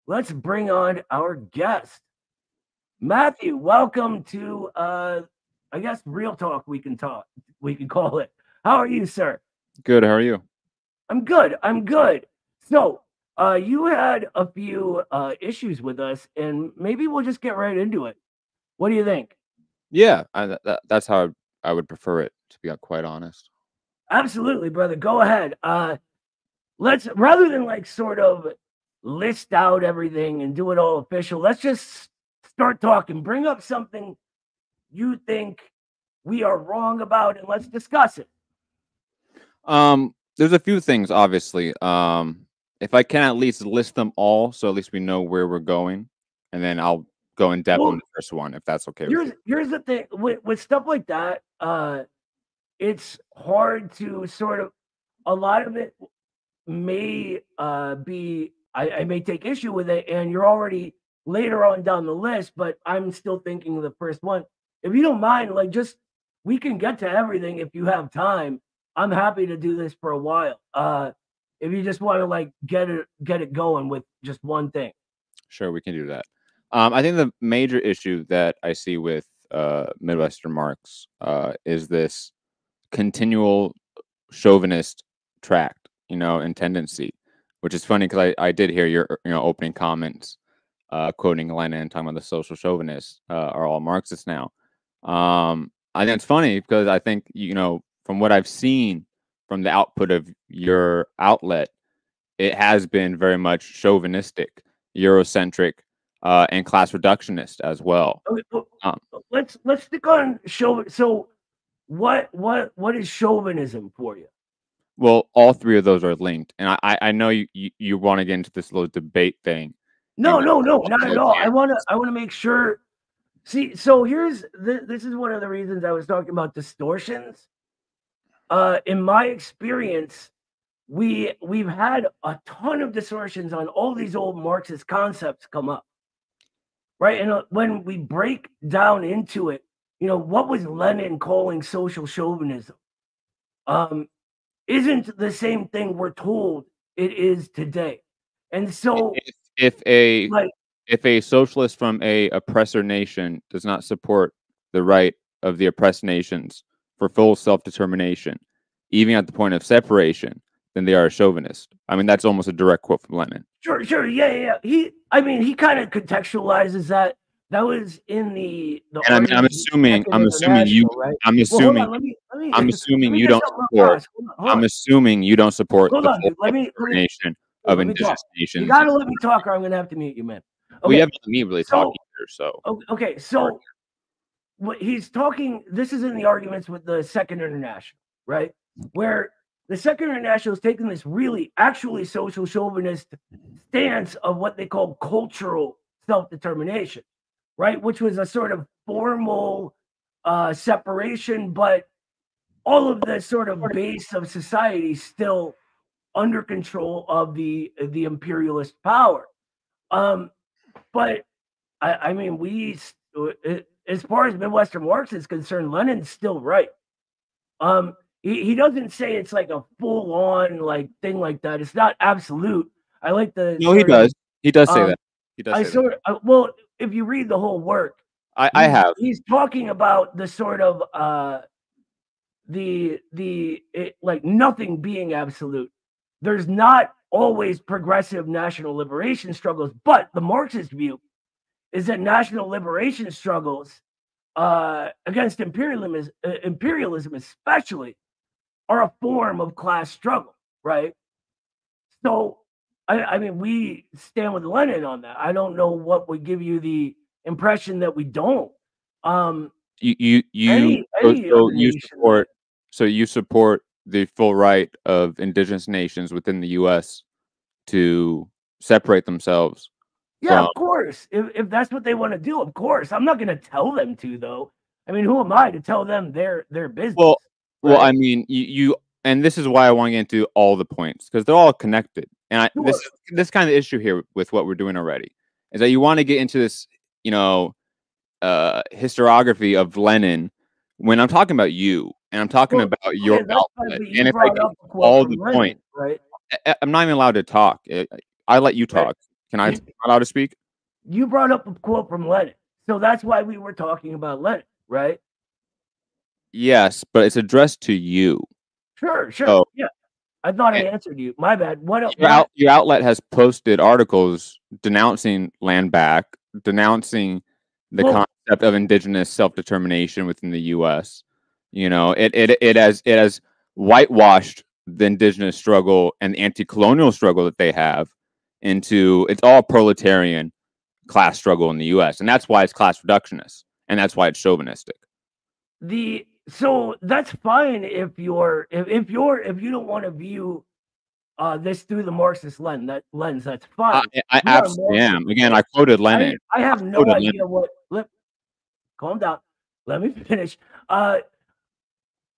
let's bring on our guest. Matthew, welcome to I guess real talk we can call it. How are you, sir? Good. How are you? I'm good. I'm good. So, you had a few issues with us, and maybe we'll just get right into it. What do you think? Yeah, that's how I would prefer it, to be quite honest. Absolutely, brother. Go ahead. Let's rather than like sort of list out everything and do it all official, let's just start talking. Bring up something you think we are wrong about, and let's discuss it. There's a few things, obviously. If I can at least list them all, so at least we know where we're going, and then I'll go in depth on Well, the first one, if that's okay with you. here's the thing with stuff like that. It's hard to sort of a lot of it may be I may take issue with it, and you're already later on down the list, but I'm still thinking of the first one. If you don't mind, like just we can get to everything if you have time. I'm happy to do this for a while. If you just want to like get it going with just one thing. Sure, we can do that. I think the major issue that I see with Midwestern Marx is this continual chauvinist tract, and tendency, which is funny because I did hear your opening comments, quoting Lenin, talking about the social chauvinists are all Marxists now. I think it's funny because I think from what I've seen from the output of your outlet, it has been very much chauvinistic, Eurocentric, and class reductionist as well. Okay, well, Um, let's stick on chauvinism. So what is chauvinism for you? well, all three of those are linked, and I know you want to get into this little debate thing. No, no, no, not at all. I wanna make sure. See, so this is one of the reasons I was talking about distortions. In my experience, we've had a ton of distortions on all these old Marxist concepts come up, right? And when we break down into it, what was Lenin calling social chauvinism? Um, isn't the same thing we're told it is today. And so, If if a like, if a socialist from a oppressor nation does not support the right of the oppressed nations for full self-determination, even at the point of separation, then they are a chauvinist. I mean, that's almost a direct quote from Lenin. sure, yeah, yeah. He kind of contextualizes that. That was in the And I mean, argument of the Second International, right? Well, hold on. I'm Let assuming me you get don't something support. across. Hold I'm on. assuming you don't support Hold the on, full dude. self-determination of Let me talk. indigenous You nations. gotta let me talk, or I'm gonna have to mute you, man. Well, you Okay, haven't let me really talk so either. So okay, so what he's talking. This is in the arguments with the Second International, right? Where the Second International is taking this really, actually social chauvinist stance of what they call cultural self-determination, right? Which was a sort of formal separation, but all of the sort of base of society still under control of the imperialist power. Um, but I mean, as far as Midwestern Marx is concerned, Lenin's still right. He doesn't say it's like a full on like thing like that. It's not absolute. I like the no, he sort of does. He does say um, that. He does I say that. sort of well, if you read the whole work, I have. he's talking about the sort of like nothing being absolute. There's not always progressive national liberation struggles, but the Marxist view is that national liberation struggles against imperialism especially, are a form of class struggle, right? So, I mean, we stand with Lenin on that. I don't know what would give you the impression that we don't. Um, any So other you nation that support the full right of indigenous nations within the U.S. to separate themselves yeah, from. of course. If that's what they want to do, of course. I'm not going to tell them to, though. I mean, who am I to tell them their business, Well, I right? mean, and this is why I want to get into all the points because they're all connected. And Sure. this kind of issue here with what we're doing already is that you want to get into this, historiography of Lenin when I'm talking about you and I'm talking Well, about your okay, that's fine, outlet. but you And if I brought get up a quote all from the Lenin, points, right? I'm not even allowed to talk. I let you Right. talk. Can I allowed to speak? You brought up a quote from Lenin, so that's why we were talking about Lenin, right? Yes, but it's addressed to you. Sure. So, Yeah, I thought I answered you. My bad. your outlet has posted articles denouncing land back, denouncing the concept of indigenous self-determination within the U.S. You know, it has whitewashed the indigenous struggle and the anti-colonial struggle that they have into it's all proletarian class struggle in the U.S. and that's why it's class reductionist and that's why it's chauvinistic. So that's fine if you don't want to view this through the Marxist lens. That's fine. I absolutely am. Again, I quoted Lenin. I have no idea what. Calm down. Let me finish. I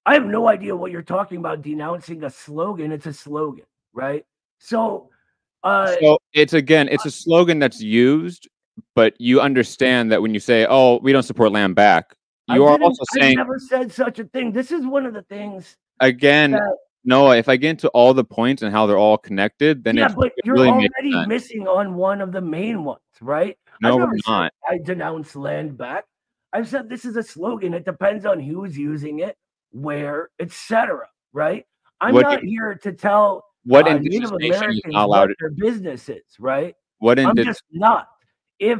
have no idea what you're talking about. Denouncing a slogan. It's a slogan, right? So it's a slogan that's used, but you understand that when you say, "Oh, we don't support land back," you are also saying, "I never said such a thing." This is one of the things. Again, Noah, if I get into all the points and how they're all connected, then but you're really already missing on one of the main ones, right? No, we're not. I denounce land back. I've said this is a slogan. It depends on who's using it, where, etc. Right? I'm not here to tell Native Americans what their business is, right? I'm just not. If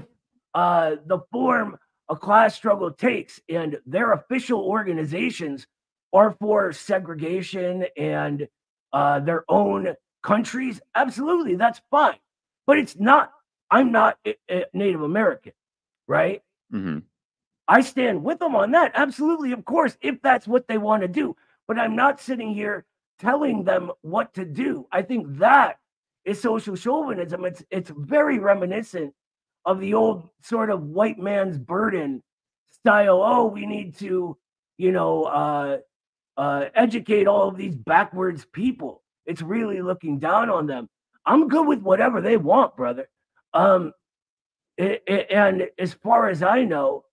the form a class struggle takes and their official organizations are for segregation and their own countries, absolutely, that's fine. But it's not. I'm not a Native American, right? Mm-hmm. I stand with them on that. Absolutely, of course, if that's what they want to do. But I'm not sitting here telling them what to do. I think that is social chauvinism. It's very reminiscent of the old sort of white man's burden style. Oh, we need to, educate all of these backwards people. It's really looking down on them. I'm good with whatever they want, brother. And as far as I know,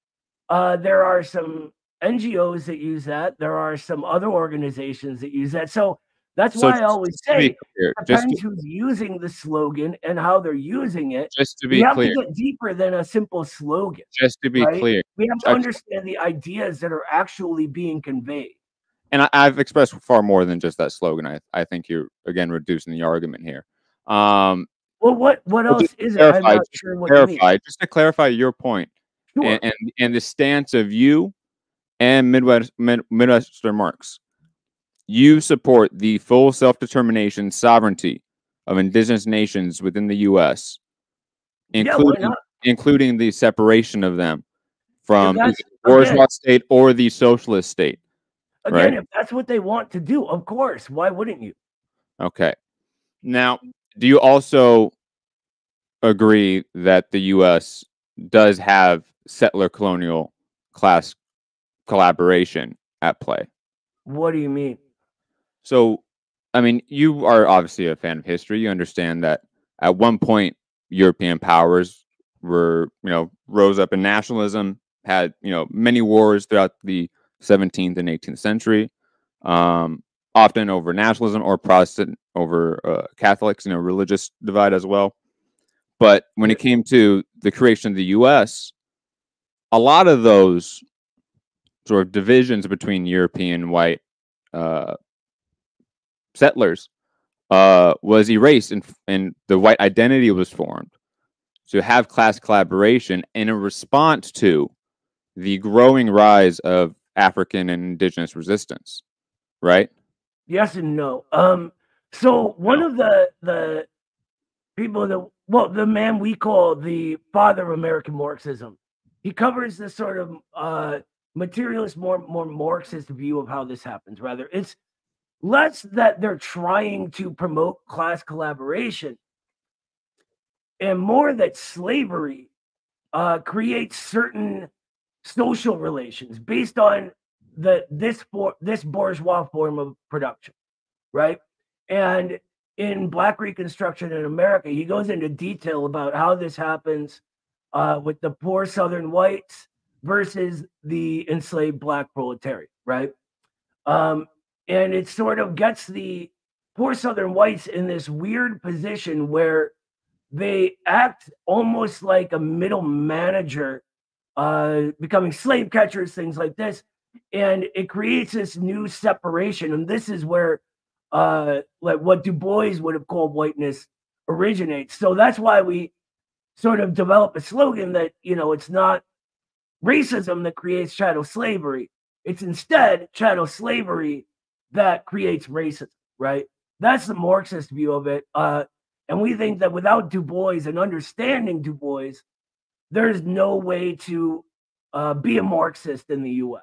there are some NGOs that use that. There are some other organizations that use that. So that's why I always say it depends who's using the slogan and how they're using it. Just to be clear, we have to get deeper than a simple slogan. Just to be clear, we have to understand the ideas that are actually being conveyed. And I've expressed far more than just that slogan. I think you're again reducing the argument here. Well, what else is it? I'm not sure what you mean. Just to clarify your point, sure. and the stance of you and Midwestern Marx. You support the full self-determination sovereignty of indigenous nations within the U.S., including the separation of them from the bourgeois state or the socialist state. Again, if that's what they want to do, of course. Why wouldn't you? Okay. Now, do you also agree that the U.S. does have settler colonial class collaboration at play? What do you mean? So, I mean, you are obviously a fan of history. You understand that at one point, European powers were, rose up in nationalism, had, many wars throughout the 17th and 18th century, often over nationalism or Protestant over Catholics, religious divide as well. But when it came to the creation of the U.S., a lot of those sort of divisions between European white settlers was erased and the white identity was formed to have class collaboration in a response to the growing rise of African and indigenous resistance, right? Yes and no. So one of the people the man we call the father of American Marxism, he covers this sort of materialist, more Marxist view of how this happens. Rather, it's less that they're trying to promote class collaboration and more that slavery creates certain social relations based on this bourgeois form of production, right? And in Black Reconstruction in America, he goes into detail about how this happens with the poor Southern whites versus the enslaved Black proletariat, right? And it sort of gets the poor Southern whites in this weird position where they act almost like a middle manager, becoming slave catchers, things like this. And it creates this new separation. And this is where like what Du Bois would have called whiteness originates. So that's why we sort of develop a slogan that, it's not racism that creates chattel slavery. It's instead chattel slavery that creates racism, right? That's the Marxist view of it. And we think that without Du Bois and understanding Du Bois, there's no way to be a Marxist in the U.S.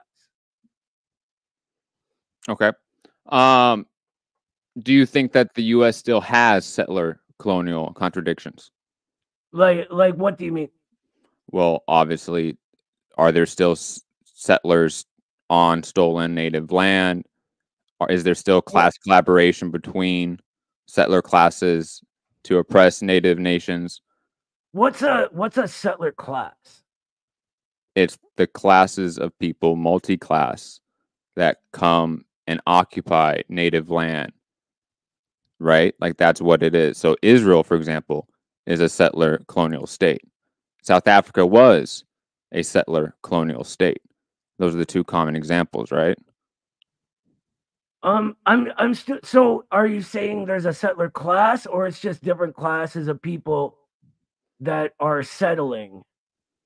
Okay. Do you think that the U.S. still has settler colonial contradictions? Like what do you mean? Well, obviously, are there still settlers on stolen native land? Or is there still class collaboration between settler classes to oppress native nations? What's a settler class? It's the classes of people, multi-class, that come and occupy native land, right? Like that's what it is. So Israel, for example, is a settler colonial state. South Africa was a settler colonial state. Those are the two common examples, right? I'm still. So, are you saying there's a settler class, or it's just different classes of people that are settling?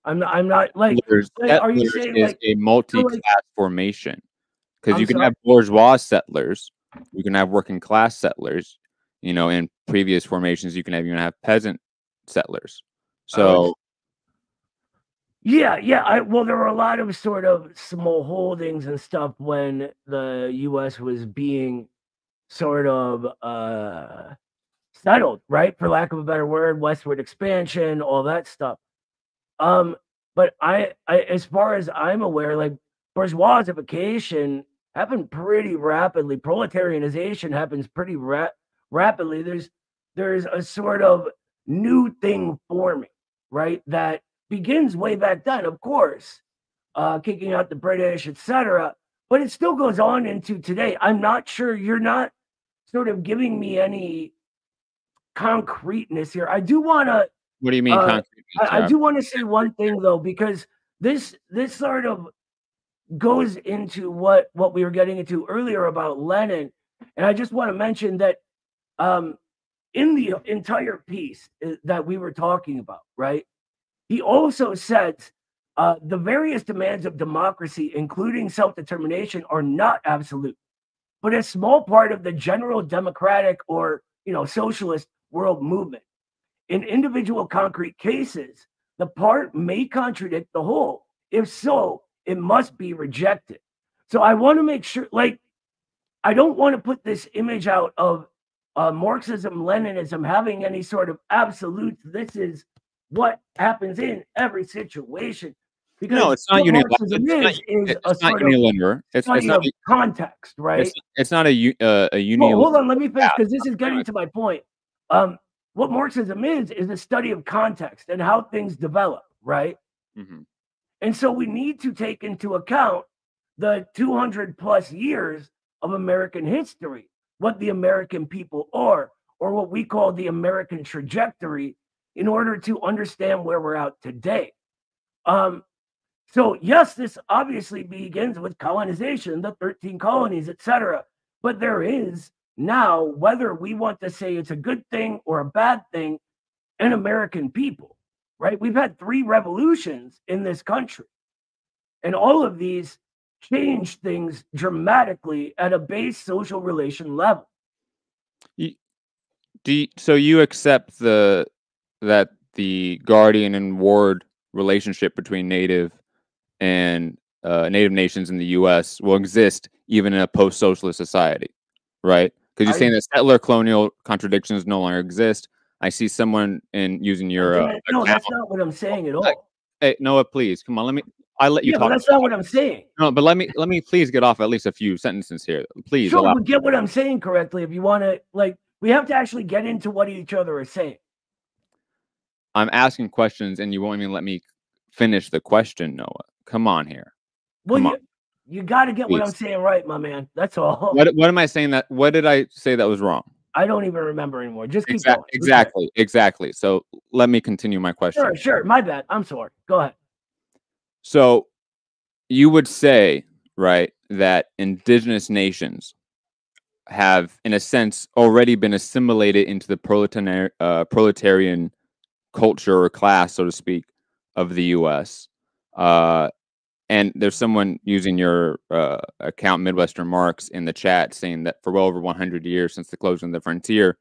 I'm not like. Are you saying is like a multi-class formation? Because you can sorry? have bourgeois settlers, you can have working class settlers. In previous formations, you can even have peasant settlers. So. Yeah. Well, there were a lot of sort of small holdings and stuff when the U.S. was being sort of settled, right? For lack of a better word, westward expansion, all that stuff. But I as far as I'm aware, like bourgeoisification happened pretty rapidly. Proletarianization happens pretty rapidly. There's a sort of new thing forming, right? That begins way back then, of course, kicking out the British, etc. But it still goes on into today. I'm not sure, you're not sort of giving me any concreteness here. I do want to. What do you mean concreteness? I do want to say one thing though, because this sort of goes into what we were getting into earlier about Lenin, and I just want to mention that in the entire piece that we were talking about, right? He also says the various demands of democracy, including self-determination, are not absolute, but a small part of the general democratic or socialist world movement. In individual concrete cases, the part may contradict the whole. If so, it must be rejected. So I want to make sure, like, I don't want to put this image out of Marxism, Leninism having any sort of absolutes. This is what happens in every situation. Because no, it's not unilateral. It's not unilateral. It's not context, right? It's not a unilateral. Well, hold on, let me finish because this is getting to my point. What Marxism is a study of context and how things develop, right? Mm-hmm. And so we need to take into account the 200 plus years of American history, what the American people are, or what we call the American trajectory, in order to understand where we're at today. So yes, this obviously begins with colonization, the 13 colonies, etc. But there is now, whether we want to say it's a good thing or a bad thing, an American people, right? We've had 3 revolutions in this country, and all of these changed things dramatically at a base social relation level. So you accept that the guardian and ward relationship between native and native nations in the U.S. will exist even in a post-socialist society, right? Because you're saying that settler colonial contradictions no longer exist. I see someone using your. No, that's not what I'm saying at all. Hey, Noah, please come on. I'll let you talk. But that's not what I'm saying. No, but let me please get off at least a few sentences here. Please. Sure, but get what I'm saying correctly. If you want to, we have to actually get into what each other are saying. I'm asking questions, and you won't even let me finish the question, Noah. Come on here. Well, you got to get what I'm saying right, my man. That's all. What am I saying? What did I say that was wrong? I don't even remember anymore. Just keep going. Exactly. So let me continue my question. Sure. My bad. I'm sorry. Go ahead. So you would say, right, that indigenous nations have, in a sense, already been assimilated into the proletarian culture or class, so to speak, of the U.S. And there's someone using your account, Midwestern Marx, in the chat saying that for well over 100 years since the closing of the frontier,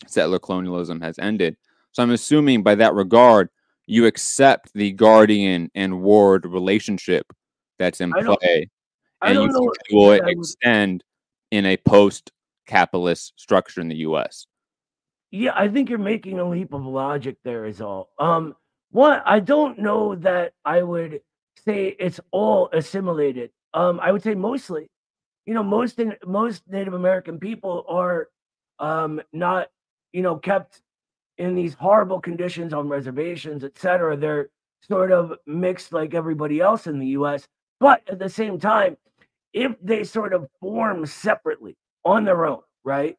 settler colonialism has ended. So I'm assuming by that regard, you accept the guardian and ward relationship that's in play, and you think it will extend in a post-capitalist structure in the U.S. Yeah, I think you're making a leap of logic there is all. One, I don't know that I would say it's all assimilated. I would say mostly. You know, most Native American people are not, kept in these horrible conditions on reservations, etc. They're sort of mixed like everybody else in the US. But at the same time, if they sort of form separately on their own, right?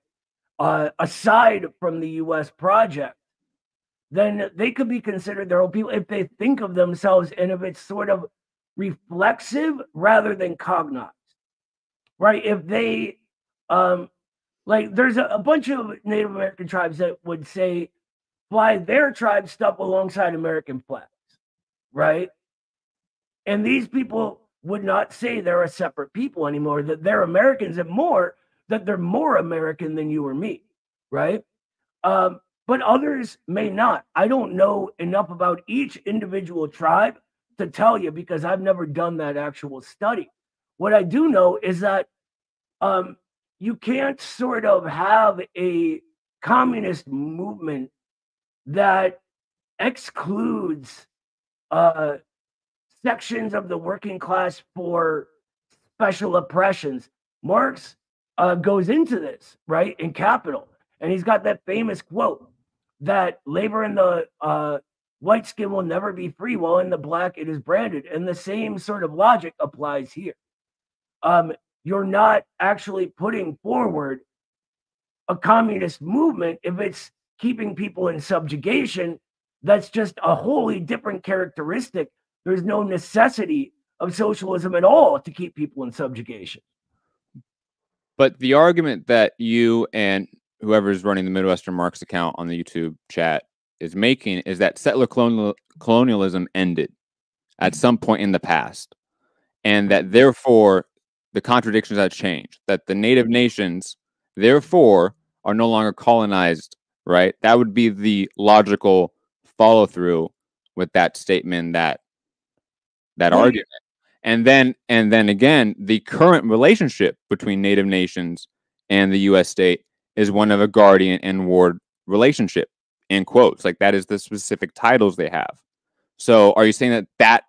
Aside from the US project, then they could be considered their own people if they think of themselves and if it's sort of reflexive rather than cognized, right? If they, like, there's a bunch of Native American tribes that would say, fly their tribe stuff alongside American flags, right? And these people would not say they're a separate people anymore, that they're Americans and more, that they're more American than you or me, right? But others may not. I don't know enough about each individual tribe to tell you because I've never done that actual study. What I do know is that you can't sort of have a communist movement that excludes sections of the working class for special oppressions. Marx goes into this, right, in Capital. And he's got that famous quote that labor in the white skin will never be free, while in the black it is branded. And the same sort of logic applies here. You're not actually putting forward a communist movement if it's keeping people in subjugation. That's just a wholly different characteristic. There's no necessity of socialism at all to keep people in subjugation. But the argument that you and whoever's running the Midwestern Marx account on the YouTube chat is making is that settler colonialism ended at some point in the past, and that therefore the contradictions have changed, that the native nations therefore are no longer colonized, right? That would be the logical follow through with that statement, that argument. And then again, the current relationship between native nations and the US state is one of a guardian and ward relationship, in quotes. Like, that is the specific titles they have. So are you saying that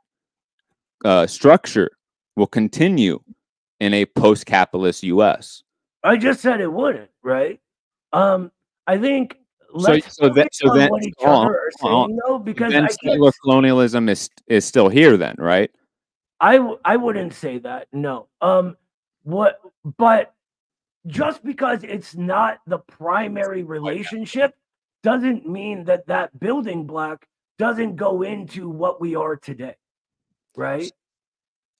structure will continue in a post-capitalist US? I just said it wouldn't, right? I think because settler colonialism is still here then, right? I wouldn't say that, no. But just because it's not the primary relationship doesn't mean that building block doesn't go into what we are today, right?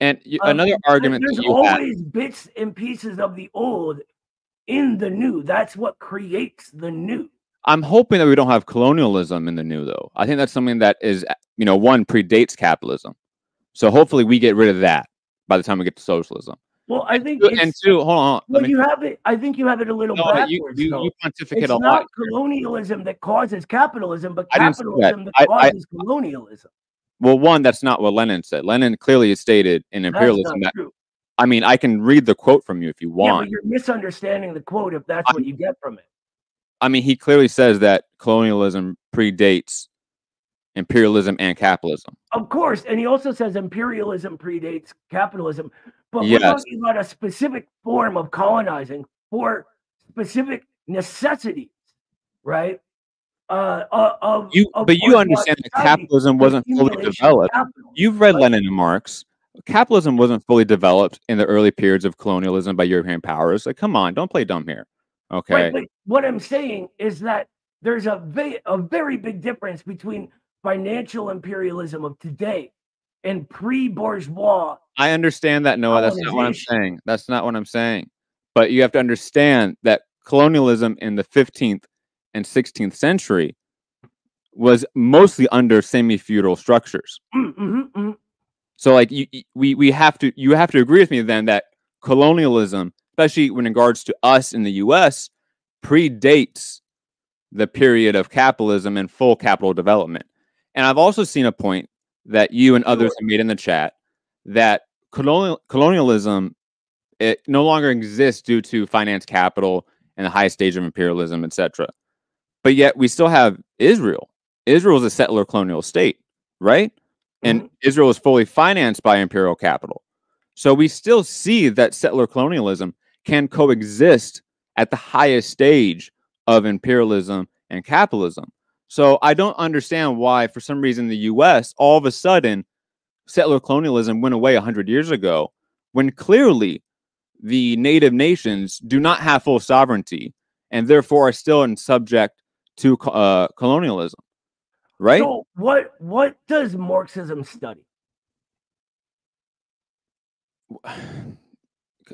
And another argument, there's always bits and pieces of the old in the new. That's what creates the new. I'm hoping that we don't have colonialism in the new, though. I think that's something that is, one, predates capitalism. So hopefully we get rid of that by the time we get to socialism. Well, I think and two, hold on. Well, you have it. I think you have it a little backwards. You pontificate a lot. It's not colonialism that causes capitalism, but capitalism that causes colonialism. Well, one, that's not what Lenin said. Lenin clearly stated in Imperialism that. I mean, I can read the quote from you if you want. Yeah, but you're misunderstanding the quote if that's what you get from it. I mean, he clearly says that colonialism predates imperialism and capitalism. Of course, and he also says imperialism predates capitalism. But we're talking about a specific form of colonizing for specific necessities, right? But you understand that capitalism wasn't fully developed. You've read Lenin and Marx. Capitalism wasn't fully developed in the early periods of colonialism by European powers. Like, come on, don't play dumb here. Okay. Right, but what I'm saying is that there's a very big difference between financial imperialism of today and pre-bourgeois I understand that, Noah. That's not what I'm colonization. saying. That's not what I'm saying. But you have to understand that colonialism in the 15th and 16th century was mostly under semi-feudal structures. So, like, you have to agree with me then that colonialism, especially in regards to us in the U.S., predates the period of capitalism and full capital development. And I've also seen a point that you and others have made in the chat that colonialism, it no longer exists due to finance capital and the highest stage of imperialism, etc. But yet we still have Israel. Israel is a settler colonial state, right? And Israel is fully financed by imperial capital. So we still see that settler colonialism can coexist at the highest stage of imperialism and capitalism. So I don't understand why, for some reason, the U.S. all of a sudden settler colonialism went away 100 years ago, when clearly the native nations do not have full sovereignty and therefore are still in subject to colonialism, right? So what does Marxism study?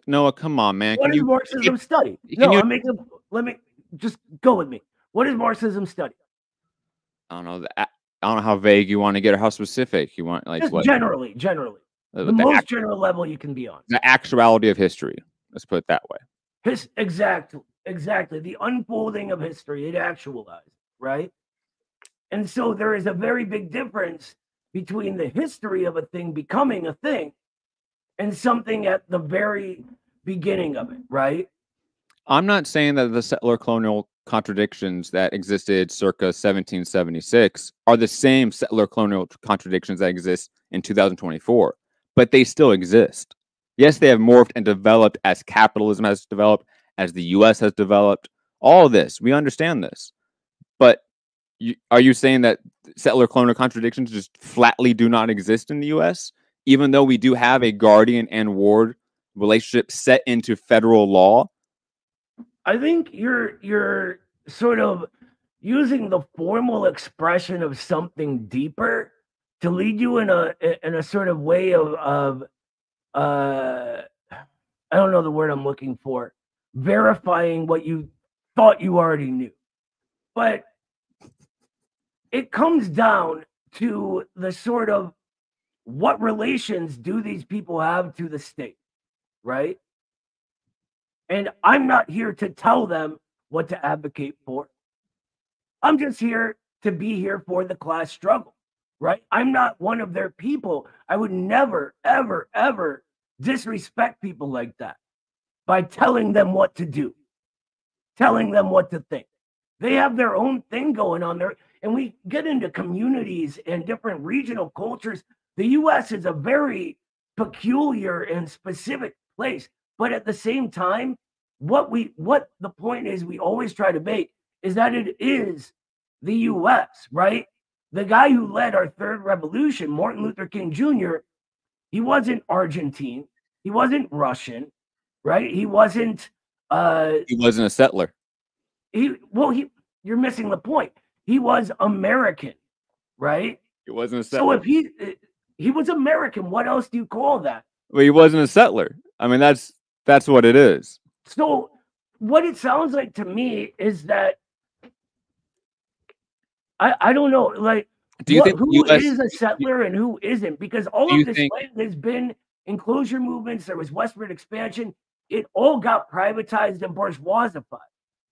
Noah, come on, man. What does Marxism study? No, let me just go with me. What does Marxism study? I don't know. I don't know how vague you want to get or how specific you want. Like, just what? Generally, the most general level you can be on. The actuality of history. Let's put it that way. Exactly. The unfolding of history, it actualized, right? And so there is a very big difference between the history of a thing becoming a thing and something at the very beginning of it, right? I'm not saying that the settler colonial contradictions that existed circa 1776 are the same settler colonial contradictions that exist in 2024, but they still exist. Yes, they have morphed and developed as capitalism has developed, as the U.S. has developed. All of this, we understand this. But are you saying that settler colonial contradictions just flatly do not exist in the U.S., even though we do have a guardian and ward relationship set into federal law? I think you're sort of using the formal expression of something deeper to lead you in a sort of way of I don't know the word I'm looking for, verifying what you thought you already knew. But it comes down to the sort of what relations do these people have to the state, right? And I'm not here to tell them what to advocate for. I'm just here to be here for the class struggle, right? I'm not one of their people. I would never, ever, ever disrespect people like that by telling them what to do, telling them what to think. They have their own thing going on there. And we get into communities and different regional cultures. The U.S. is a very peculiar and specific place. But at the same time, what the point is we always try to make is that it is the U.S., right? The guy who led our third revolution, Martin Luther King Jr., he wasn't Argentine. He wasn't Russian, right? He wasn't a settler. You're missing the point. He was American, right? He wasn't a settler. So if he was American, what else do you call that? Well, he wasn't a settler. I mean, that's what it is. So what it sounds like to me is that I don't know, like, do you think who is a settler and who isn't? Because all of this land has been enclosure movements. There was westward expansion. It all got privatized and bourgeoisified,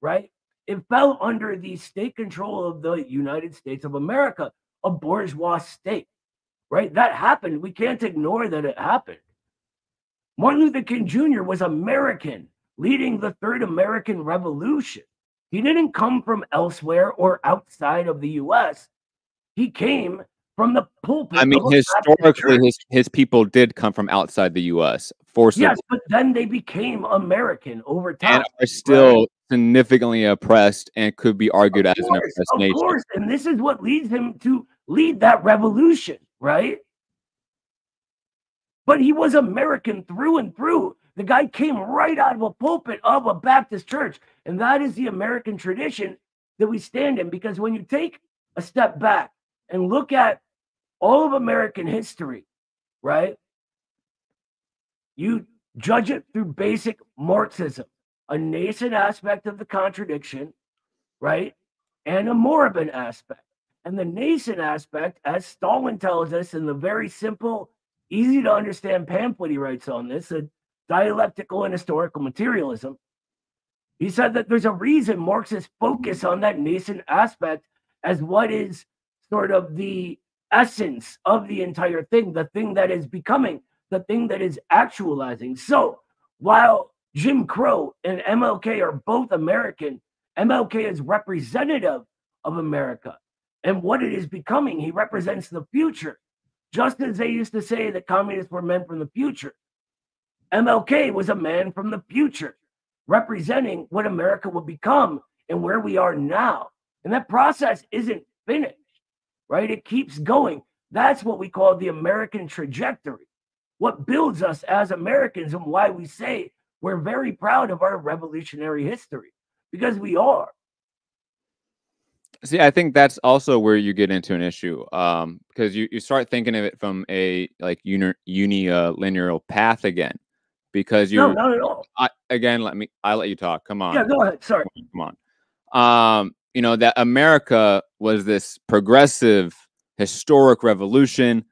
right? It fell under the state control of the United States of America, a bourgeois state, right? That happened. We can't ignore that it happened. Martin Luther King Jr. was American, leading the Third American Revolution. He didn't come from elsewhere or outside of the U.S. He came from the pulpit. I mean, historically, his people did come from outside the U.S. Yes, but then they became American over time. And are still significantly oppressed and could be argued as an oppressed nation. Of course, and this is what leads him to lead that revolution, right? But he was American through and through The guy came right out of a pulpit of a Baptist church. And that is the American tradition that we stand in. Because when you take a step back and look at all of American history, right? You judge it through basic Marxism, a nascent aspect of the contradiction, right? And a moribund aspect. And the nascent aspect, as Stalin tells us in the very simple, easy to understand pamphlet he writes on this, a dialectical and historical materialism, he said that there's a reason Marxists focus on that nascent aspect as what is sort of the essence of the entire thing, the thing that is becoming, the thing that is actualizing. So while Jim Crow and MLK are both American, MLK is representative of America and what it is becoming. He represents the future. Just as they used to say that communists were men from the future, MLK was a man from the future, representing what America will become and where we are now. And that process isn't finished, right? It keeps going. That's what we call the American trajectory, what builds us as Americans and why we say we're very proud of our revolutionary history, because we are. See, I think that's also where you get into an issue, because you start thinking of it from a like linear path again, because No, not at all. I'll let you talk. Come on. Yeah, go ahead. Sorry. Come on. You know, that America was this progressive, historic revolution.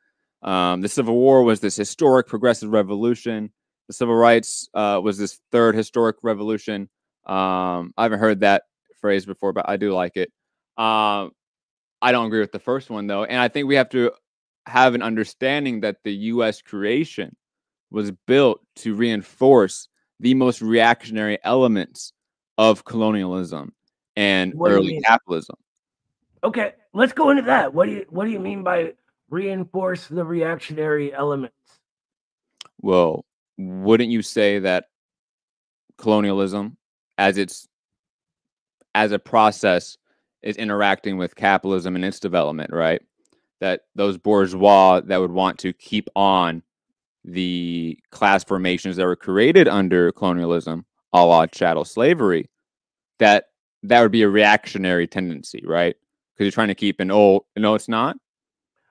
The Civil War was this historic, progressive revolution. The Civil Rights was this third historic revolution. I haven't heard that phrase before, but I do like it. I don't agree with the first one, though. And I think we have to have an understanding that the U.S. creation was built to reinforce the most reactionary elements of colonialism and early capitalism. Okay, let's go into that. What do you mean by reinforce the reactionary elements? Well, wouldn't you say that colonialism, as a process, is interacting with capitalism and its development, right? That those bourgeois that would want to keep on the class formations that were created under colonialism, a la chattel slavery, that would be a reactionary tendency, right? Because you're trying to keep no, it's not.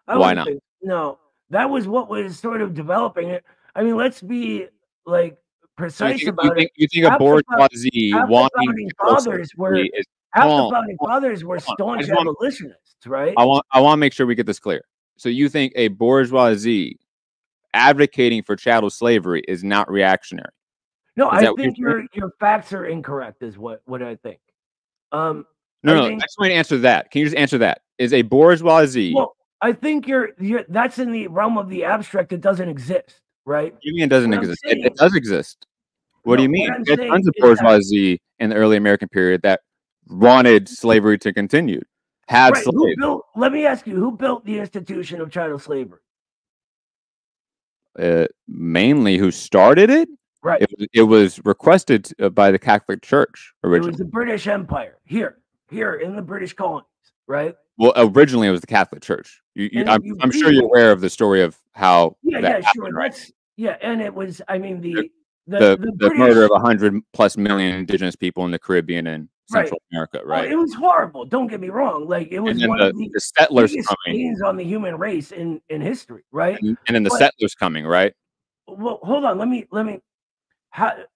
Why not? No, that was what was sort of developing it. I mean, let's be like precise about it. You think a bourgeoisie wanting half the founding fathers were staunch abolitionists, right? I want to make sure we get this clear. So you think a bourgeoisie advocating for chattel slavery is not reactionary? No, I think your facts are incorrect, is what I think. No, I just want to answer that. Can you just answer that? Is a bourgeoisie? Well, I think that's in the realm of the abstract. It doesn't exist, right? What do you mean it doesn't exist? It does exist. What do you mean? There's tons of bourgeoisie in the early American period that wanted slavery to continue. Slaves. Let me ask you, who built the institution of chattel slavery? Mainly who started it? Right. It was requested by the Catholic Church originally. It was the British Empire here in the British colonies, right? Well, originally it was the Catholic Church. I'm sure you're aware of the story of how that happened, sure. Right? And it was, I mean, the British, murder of 100+ million indigenous people in the Caribbean and Central America, right? It was horrible. Don't get me wrong. Like, it was one of the settlers coming on the human race in history, right? And then the settlers coming, right? Well, hold on.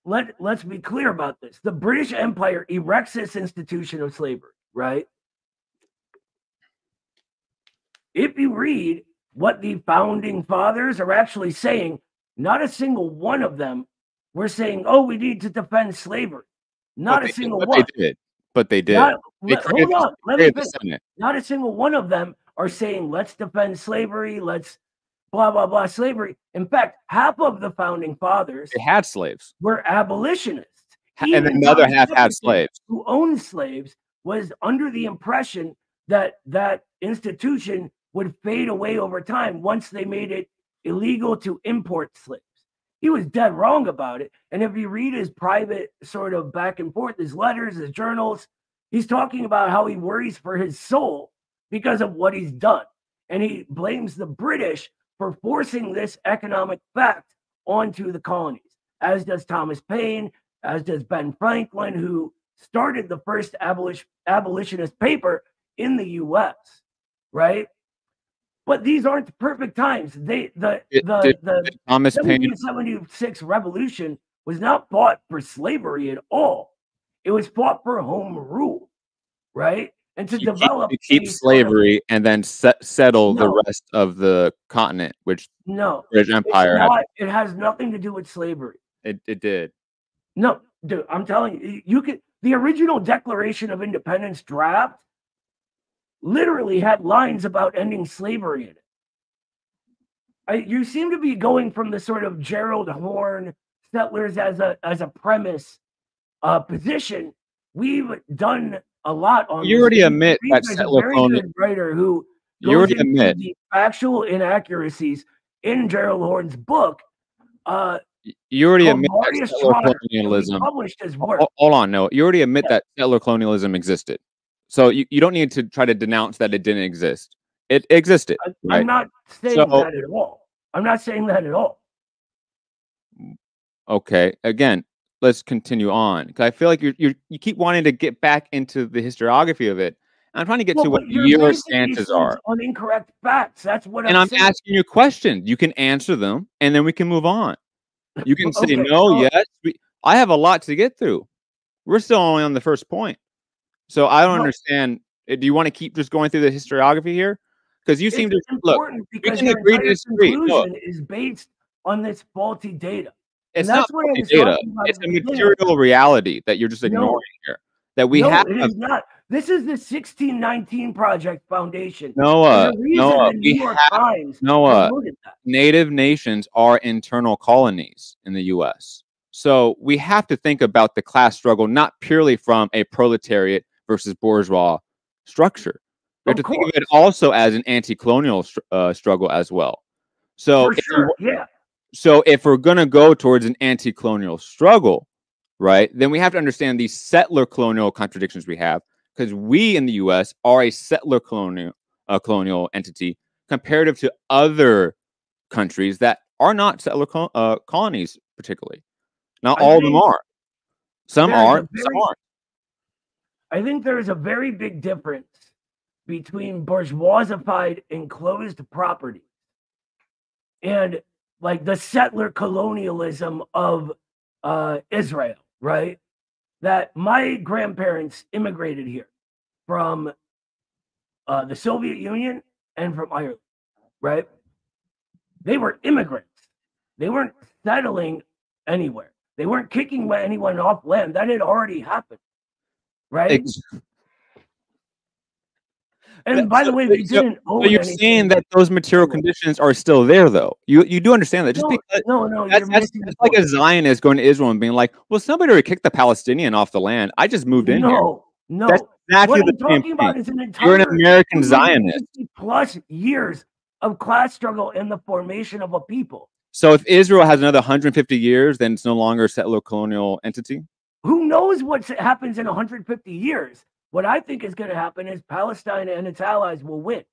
Let's be clear about this. The British Empire erects this institution of slavery, right? If you read what the founding fathers are actually saying, not a single one of them were saying, "Oh, we need to defend slavery." Not a single one. But they did. Hold on. Let me finish. Not a single one of them are saying, "Let's defend slavery. Let's blah blah blah slavery." In fact, half of the founding fathers had slaves. Were abolitionists, and another half had slaves. Who owned slaves was under the impression that that institution would fade away over time once they made it illegal to import slaves. He was dead wrong about it. And if you read his private sort of back and forth, his letters, his journals, he's talking about how he worries for his soul because of what he's done. And he blames the British for forcing this economic fact onto the colonies. as does Thomas Paine, as does Ben Franklin, who started the first abolitionist paper in the U.S., right? But these aren't the perfect times. The Thomas Paine 1776 revolution was not fought for slavery at all. It was fought for home rule, right? And to develop keep slavery and then settle the rest of the continent, which British Empire had. It has nothing to do with slavery. It did. No, dude, I'm telling you, the original Declaration of Independence draft literally had lines about ending slavery in it. You seem to be going from the sort of Gerald Horne settlers as a premise position. We've done a lot on. You already admit that settler colonialism. Writer who you already admit the actual inaccuracies in Gerald Horne's book. You already admit that settler colonialism. Published his work. Hold on, no. You already admit that settler colonialism existed. So you don't need to try to denounce that it didn't exist. It existed. I'm not saying that at all. I'm not saying that at all. Okay. Again, let's continue on, because I feel like you keep wanting to get back into the historiography of it. I'm trying to get to what your stances are on incorrect facts. That's what I'm asking you questions. You can answer them, and then we can move on. You can say no, yes. I have a lot to get through. We're still only on the first point, so I don't understand. Do you want to keep just going through the historiography here? Because you seem to look. We can agree to disagree. Conclusion is based on this faulty data. It's not faulty data. It's a material reality that you're just ignoring here. That we have. It is not. This is the 1619 Project Foundation. Noah, Native nations are internal colonies in the U.S. So we have to think about the class struggle not purely from a proletariat versus bourgeois structure. We have to think of it also as an anti-colonial struggle as well. So, so if we're going to go towards an anti-colonial struggle, right, then we have to understand these settler colonial contradictions we have, because we in the U.S. are a settler colonial entity comparative to other countries that are not settler colonies, particularly. Not all of them are. Some are, some aren't. I think there is a very big difference between bourgeoisified enclosed property and like the settler colonialism of Israel, right? That my grandparents immigrated here from the Soviet Union and from Ireland, right? They were immigrants. They weren't settling anywhere. They weren't kicking anyone off land. That had already happened, right? And by the way, they didn't own anything. You're saying that those material conditions are still there, though. You do understand that. Just that's like a Zionist going to Israel and being like, well, somebody already kicked the Palestinian off the land. I just moved in here. No. That's exactly the same thing. You're an American Zionist. Plus years of class struggle and the formation of a people. So if Israel has another 150 years, then it's no longer a settler colonial entity? Who knows what happens in 150 years? What I think is going to happen is Palestine and its allies will win.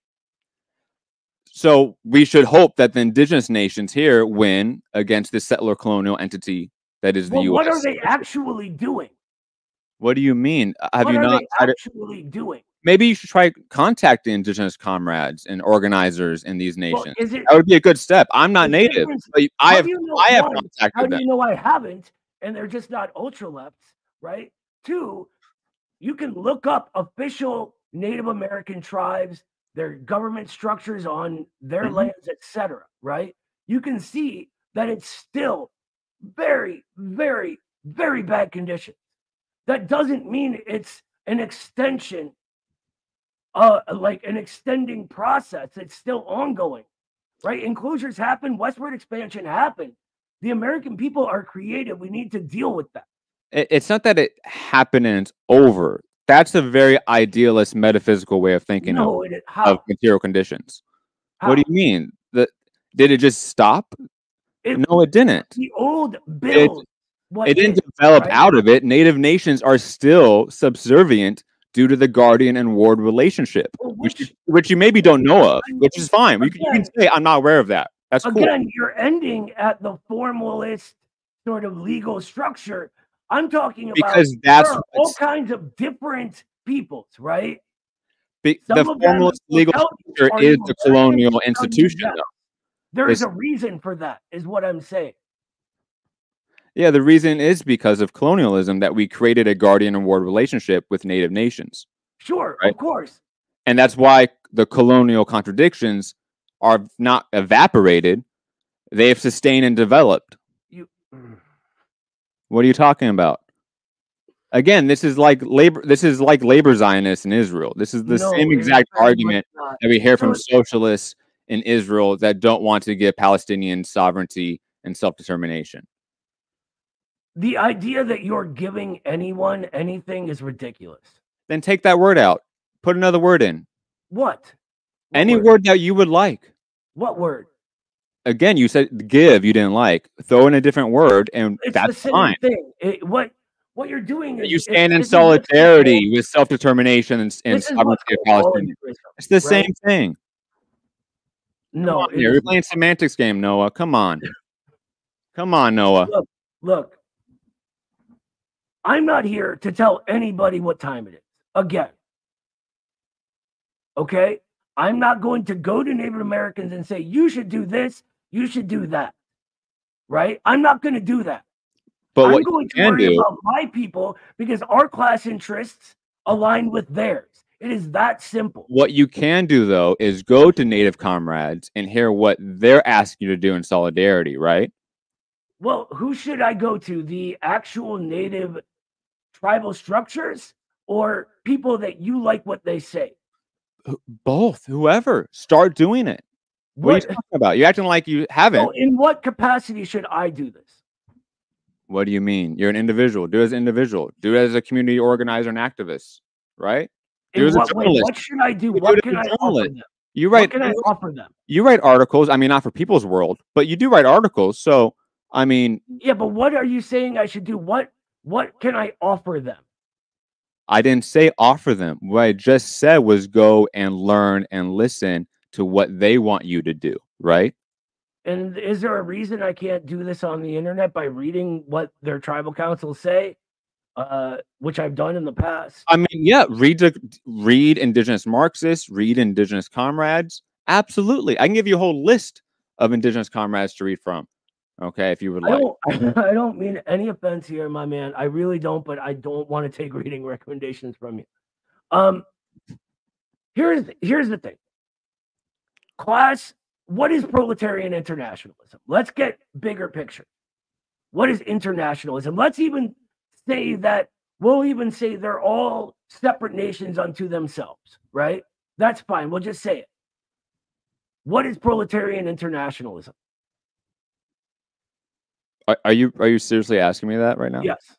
So we should hope that the indigenous nations here win against this settler colonial entity that is the U.S. What are they actually doing? What do you mean? Have you not actually doing? Maybe you should try contacting indigenous comrades and organizers in these nations. That would be a good step. I'm not native, but I have contacted them. How do you know I haven't? And they're just not ultra lefts, right? Two, you can look up official Native American tribes, their government structures on their lands, etc. Right? You can see that it's still very, very, very bad conditions. That doesn't mean it's an extension, like an extending process. It's still ongoing, right? Enclosures happen, westward expansion happened. The American people are creative. We need to deal with that. It's not that it happened and it's over. That's a very idealist metaphysical way of thinking of material conditions. How? What do you mean? Did it just stop? No, it didn't. The old build. It didn't develop out of it. Native nations are still subservient due to the guardian and ward relationship, which you maybe don't know of, which is fine. You can say, I'm not aware of that. That's cool. Again, you're ending at the formalist sort of legal structure. I'm talking about because there that's are all kinds of different peoples, right? the Some of them formalist will legal tell you, structure "Are is you the American?" colonial They'll tell you institution, yes. though. There is This, a reason for that, is what I'm saying. yeah, the reason is because of colonialism that we created a guardian and ward relationship with native nations, Sure, right? of course. And that's why the colonial contradictions are not evaporated; they've sustained and developed. You. What are you talking about? Again, this is like labor. This is like labor Zionists in Israel. This is the No, same it is exact very much argument not. that we hear So from socialists in Israel that don't want to give Palestinian sovereignty and self-determination. the idea that you're giving anyone anything is ridiculous. Then take that word out. Put another word in. What? Any word that you would like. What word? Again, you said give, you didn't like. Throw in a different word, and It's the that's same fine. thing. What you're doing is You stand in this is what's called- solidarity with self-determination and this is what's sovereignty of called Palestinians. voluntarism, It's the right? same thing. Come No, on it here. is You're not. playing semantics game, Noah. Come on. Come on, Noah. Look. I'm not here to tell anybody what time it is. Again. Okay? I'm not going to go to Native Americans and say, you should do this, you should do that. Right? I'm not going to do that. But I'm what going you to can worry do, about my people because our class interests align with theirs. It is that simple. what you can do though, is go to Native comrades and hear what they're asking you to do in solidarity, right? Well, who should I go to? The actual Native tribal structures or people that you like what they say? Both. Whoever. Start doing it. What are you talking about? You're acting like you haven't. So in what capacity should I do this? What do you mean? You're an individual. Do it as an individual. Do it as a community organizer and activist, right? Do it In as a what way? journalist. What should I do? You do What it can as I a offer journalist. them? You What write. can I offer them? You write articles. I mean, not for People's World, but you do write articles. So, I mean, Yeah, but what are you saying I should do? What can I offer them? I didn't say offer them. What I just said was go and learn and listen to what they want you to do, right? And is there a reason I can't do this on the internet by reading what their tribal councils say, which I've done in the past? I mean, yeah, read Indigenous Marxists, read Indigenous comrades. Absolutely. I can give you a whole list of Indigenous comrades to read from. Okay, if you would like. I don't mean any offense here, my man. I really don't, but I don't want to take reading recommendations from you. Here's the thing. Class, what is proletarian internationalism? Let's get bigger picture. What is internationalism? Let's even say that we'll even say they're all separate nations unto themselves, right? That's fine. We'll just say it. What is proletarian internationalism? Are you seriously asking me that right now? Yes.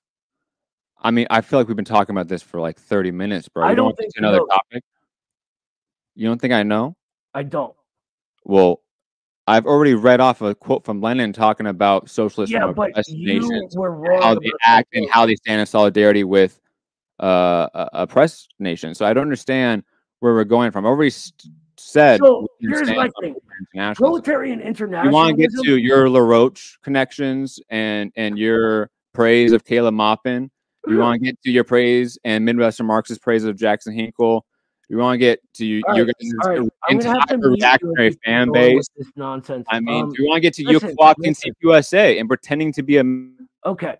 I mean, I feel like we've been talking about this for like 30 minutes, bro. I You don't want think to another you know. topic? You don't think I know? I don't. Well, I've already read off a quote from Lenin talking about socialists Yeah, from but oppressed you nations, were wrong how about they that act and quote. how they stand in solidarity with oppressed nations. So I don't understand where we're going from. I already said. So here's my thing. Proletarian internationalism. You want to get to your LaRoche connections and your praise of Caleb Maupin. You want to get to your praise and Midwestern Marxist praise of Jackson Hinkle. You want to get to your entire reactionary fan base. This nonsense. I mean, do you want to get to you listen. clocking CQSA and pretending to be a... Okay,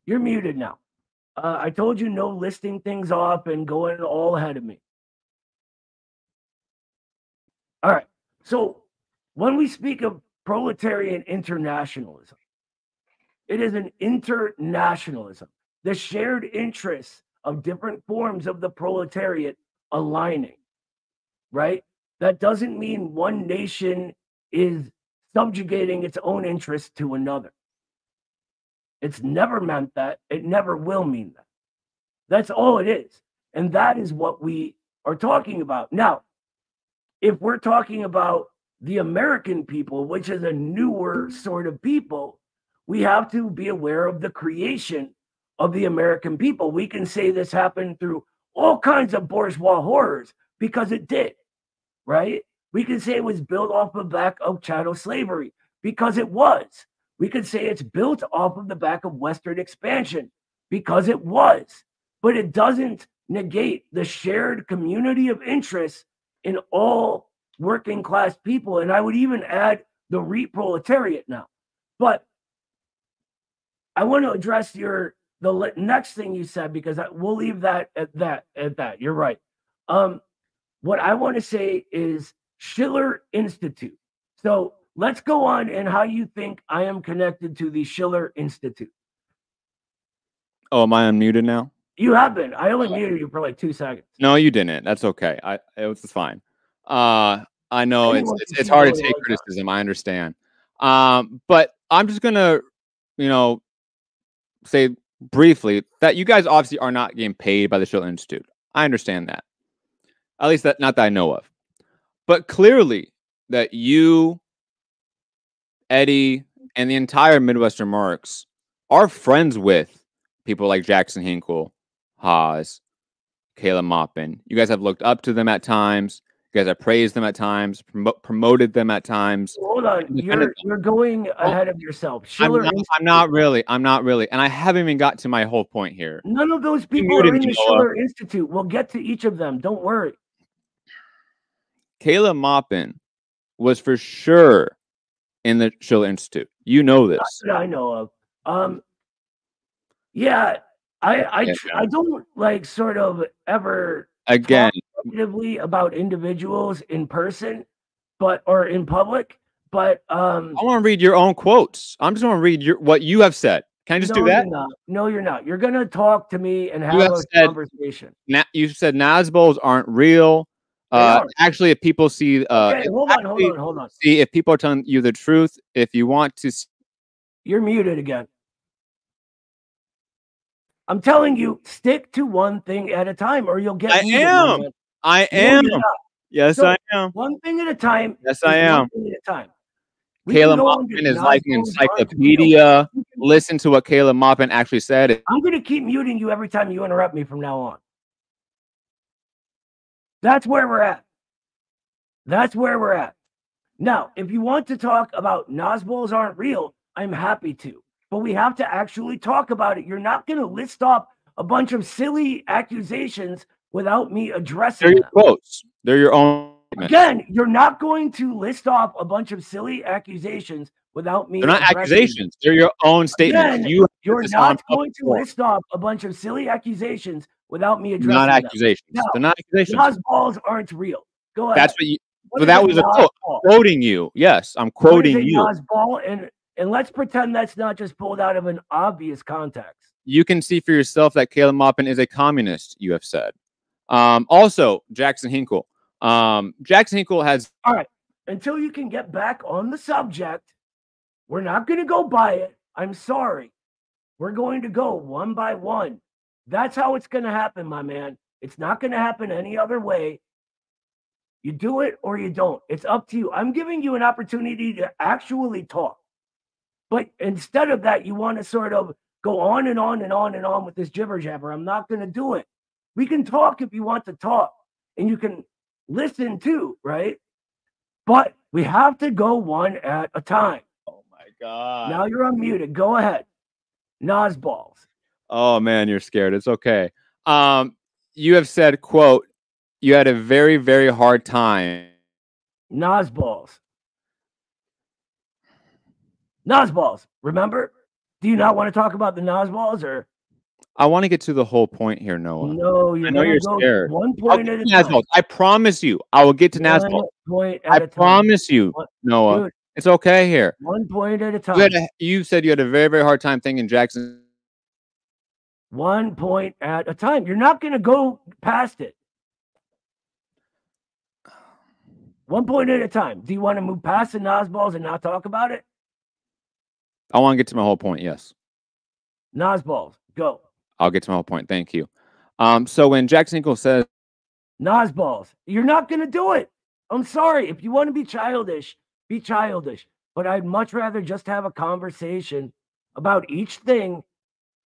you're muted now. I told you no listing things off and going all ahead of me. All right. So when we speak of proletarian internationalism, it is an internationalism, the shared interests of different forms of the proletariat aligning, right? That doesn't mean one nation is subjugating its own interests to another. It's never meant that. It never will mean that. That's all it is. And that is what we are talking about. Now, if we're talking about the American people, which is a newer sort of people, we have to be aware of the creation of the American people. We can say this happened through all kinds of bourgeois horrors because it did, right? We can say it was built off the back of chattel slavery because it was. We could say it's built off of the back of Western expansion because it was, but it doesn't negate the shared community of interests in all working class people. And I would even add the reproletariat now. But I want to address the next thing you said, because we'll leave that at that. You're right. What I want to say is Schiller Institute. So let's go on and how you think I am connected to the Schiller Institute. Oh, am I unmuted now? You have been. I only muted you for like 2 seconds. No, you didn't. That's okay. It was fine. I know it's hard to take criticism. I understand. But I'm just gonna, say briefly that you guys obviously are not getting paid by the Schiller Institute. I understand that. At least not that I know of. But clearly that you, Eddie, and the entire Midwestern Marx are friends with people like Jackson Hinkle, Haas, Caleb Maupin. You guys have looked up to them at times. You guys have praised them at times, promoted them at times. Hold on, you're going ahead of yourself. I'm not really, and I haven't even got to my whole point here. None of those people are in the Schiller Institute. We'll get to each of them. Don't worry. Caleb Maupin was for sure in the Schiller Institute. You know this. I know of. Yeah, I don't like sort of ever again negatively about individuals in person, or in public. But I want to read your own quotes. I'm just going to read what you have said. Can I just do that? No, you're not. You're going to talk to me and have a conversation. You said Nazbols aren't real. Actually, if people see, okay, hold on. See, if people are telling you the truth, if you want to, you're muted again. I'm telling you, stick to one thing at a time, or you'll get. I am. Yes, I am. One thing at a time. Yes, I am. One thing at a time. Caleb Maupin is like an encyclopedia. Listen to what Caleb Maupin actually said. I'm going to keep muting you every time you interrupt me from now on. That's where we're at. That's where we're at. Now, if you want to talk about Nazbols aren't real, I'm happy to. But we have to actually talk about it. You're not going to list off a bunch of silly accusations without me addressing them. They're your quotes. They're your own. Again, you're not going to list off a bunch of silly accusations without me. They're not accusations. They're your own statements. Again, you're not going to list off a bunch of silly accusations without me addressing them. Not accusations. Now, they're not accusations. Nazbols aren't real. Go ahead. That's what you. But that was a quote. Quoting you. Yes, I'm quoting you. Nazbol, and let's pretend that's not just pulled out of an obvious context. You can see for yourself that Caleb Maupin is a communist, you have said. Also, Jackson Hinkle. Jackson Hinkle has... All right. Until you can get back on the subject, we're not going to go by it. I'm sorry. We're going to go one by one. That's how it's going to happen, my man. It's not going to happen any other way. You do it or you don't. It's up to you. I'm giving you an opportunity to actually talk. But instead of that, you want to sort of go on and on and on and on with this jibber jabber. I'm not going to do it. We can talk if you want to talk, and you can listen too, right? But we have to go one at a time. Oh my God. Now you're unmuted. Go ahead. Nazbols. Oh man, you're scared. It's okay. You have said, quote, you had a very, very hard time. Nazbols. Nazbols, remember? Do you not want to talk about the Nazbols, or? I want to get to the whole point here, Noah. No, I know you're scared. One point at a time. I promise you, I will get to Nazbols. I promise you, Noah. Dude, it's okay here. 1 point at a time. You said you had a very, very hard time thinking Jackson. 1 point at a time. You're not going to go past it. 1 point at a time. Do you want to move past the Nazbols and not talk about it? I want to get to my whole point, yes. Nazbols, go. I'll get to my whole point. Thank you. So when Jackson Hinkle says Nazbols, you're not going to do it. I'm sorry. If you want to be childish, be childish. But I'd much rather just have a conversation about each thing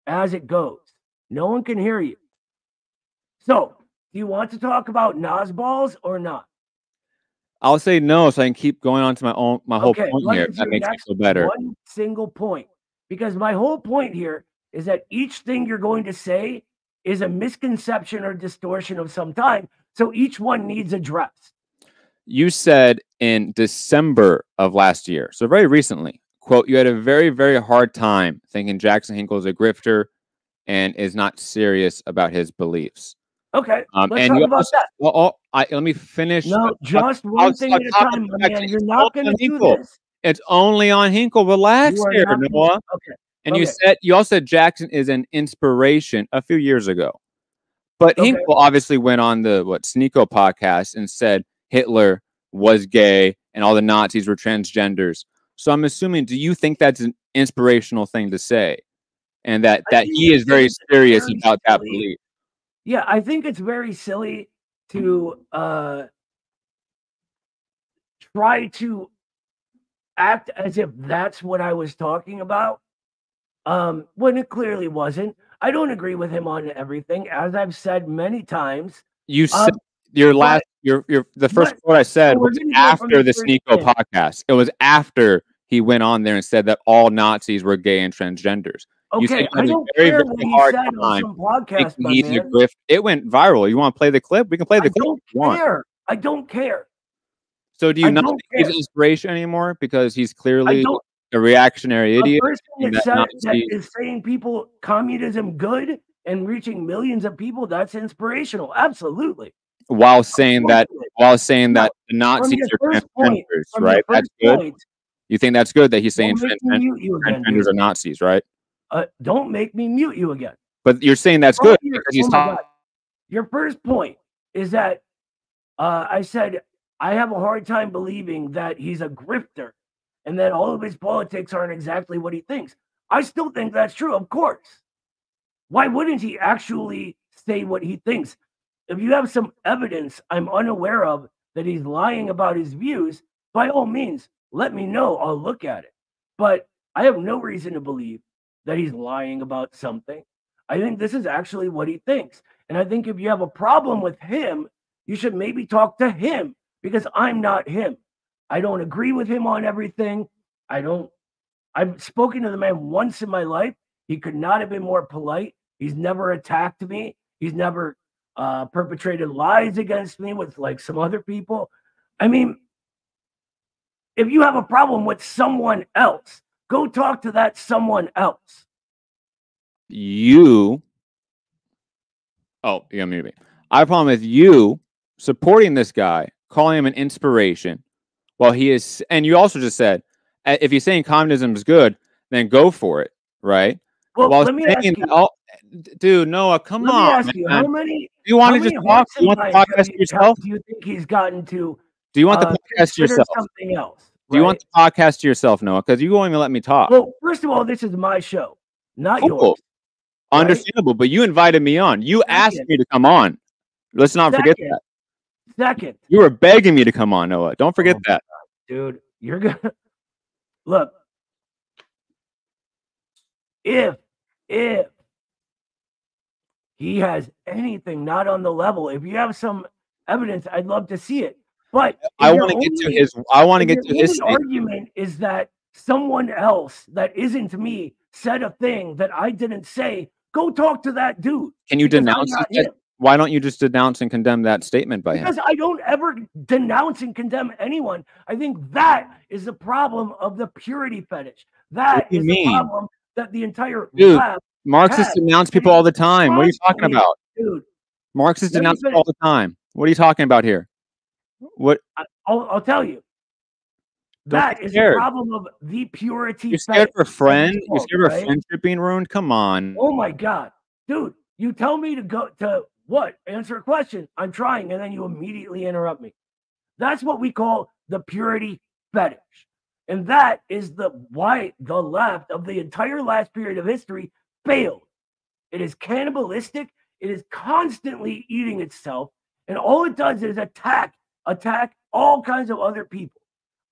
as it goes. No one can hear you. So, do you want to talk about Nazbols or not? I'll say no, so I can keep going on to my whole Okay, point what here. is That your makes me next feel better. one single point? Because my whole point here is that each thing you're going to say is a misconception or distortion of some time. So each one needs addressed. You said in December of last year, so very recently, quote, you had a very, very hard time thinking Jackson Hinkle is a grifter and is not serious about his beliefs. Okay, let's And talk you about also, that. let me finish. No, just one thing at a time, my man. You're not going to do this. It's only on Hinkle. Relax You are here, not Noah. okay. And Okay. you also said Jackson is an inspiration a few years ago. But Okay. Hinkle obviously went on the Sneeko podcast and said Hitler was gay and all the Nazis were transgenders. So I'm assuming, do you think that's an inspirational thing to say? And that he is very serious about that belief? Yeah, I think it's very silly to try to act as if that's what I was talking about, when it clearly wasn't. I don't agree with him on everything, as I've said many times. You said the first quote I said was after the Sneeko podcast. It was after he went on there and said that all Nazis were gay and transgenders. Okay, I don't care what he said on some podcast, my man. It went viral. You want to play the clip? We can play the clip. I don't care. So do you not think he's an inspiration anymore because he's clearly a reactionary idiot? A person that is saying communism good and reaching millions of people, that's inspirational. Absolutely. While saying that the Nazis are transgenders, right? That's good. You think that's good that he's saying transgenders are Nazis, right? Don't make me mute you again. But you're saying that's good because he's talking. Your first point is that I said I have a hard time believing that he's a grifter and that all of his politics aren't exactly what he thinks. I still think that's true, of course. Why wouldn't he actually say what he thinks? If you have some evidence I'm unaware of that he's lying about his views, by all means, let me know. I'll look at it. But I have no reason to believe that he's lying about something. I think this is actually what he thinks. And I think if you have a problem with him, you should maybe talk to him because I'm not him. I don't agree with him on everything. I've spoken to the man once in my life. He could not have been more polite. He's never attacked me. He's never perpetrated lies against me with like some other people. I mean, if you have a problem with someone else, go talk to that someone else. You have a problem with you supporting this guy, calling him an inspiration, while he is, and you also just said, if he's saying communism is good, then go for it, right? Well, let me ask you. Dude, Noah, come on. Let me ask you, how many? Do you want to just talk? Do you want the podcast to yourself? Do you think he's gotten to? Do you want the podcast to yourself? Something else. Do you want the podcast to yourself, Noah? Because you won't even let me talk. Well, first of all, this is my show, not yours. Understandable, but you invited me on. You asked me to come on. Let's not forget that. Second. You were begging me to come on, Noah. Don't forget that. Dude, you're gonna look. If he has anything not on the level, if you have some evidence, I'd love to see it. But I want to get to his. I want to get to his argument. Is that someone else that isn't me said a thing that I didn't say? Go talk to that dude. Can you denounce it? Why don't you just denounce and condemn that statement by him? Because I don't ever denounce and condemn anyone. I think that is the problem of the purity fetish. That is the problem that the entire left Marxists denounce people all the time. What are you talking about? Dude, Marxists denounce people all the time. What are you talking about here? What? I'll tell you. That is the problem of the purity. You're scared for a friend? You're scared of a friendship being ruined? Come on. Oh my God. Dude, you tell me to go to what? Answer a question. I'm trying, and then you immediately interrupt me. That's what we call the purity fetish. And that is why the left of the entire last period of history failed. It is cannibalistic. It is constantly eating itself. And all it does is attack all kinds of other people